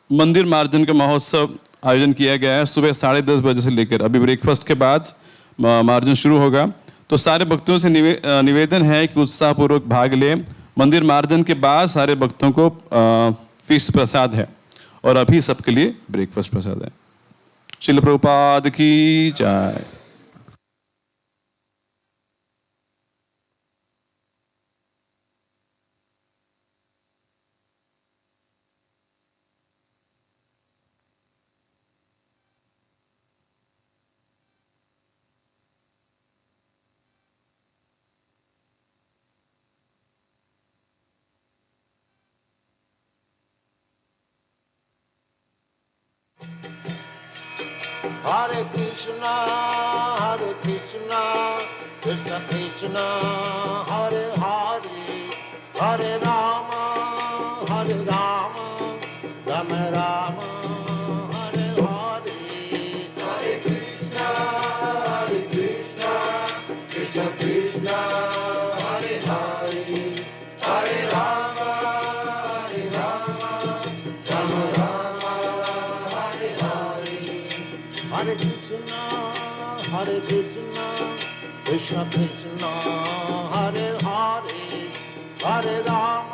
मंदिर मार्जन का महोत्सव आयोजन किया गया है। सुबह 10:30 बजे से लेकर अभी ब्रेकफास्ट के बाद मार्जन शुरू होगा। तो सारे भक्तों से निवेदन है कि उत्साहपूर्वक भाग लें। मंदिर मार्जन के बाद सारे भक्तों को फीस प्रसाद है, और अभी सबके लिए ब्रेकफास्ट प्रसाद है। श्रील प्रभुपाद की जय। Hare Krishna, Krishna Krishna, Hare Hare, Hare Rama, Rama Rama, Hare Hare. Hare Krishna, Krishna Krishna, Hare Hare, Hare Rama, Rama Rama, Hare Hare. Hare Krishna, Krishna Krishna, Hare Hare, Hare Rama.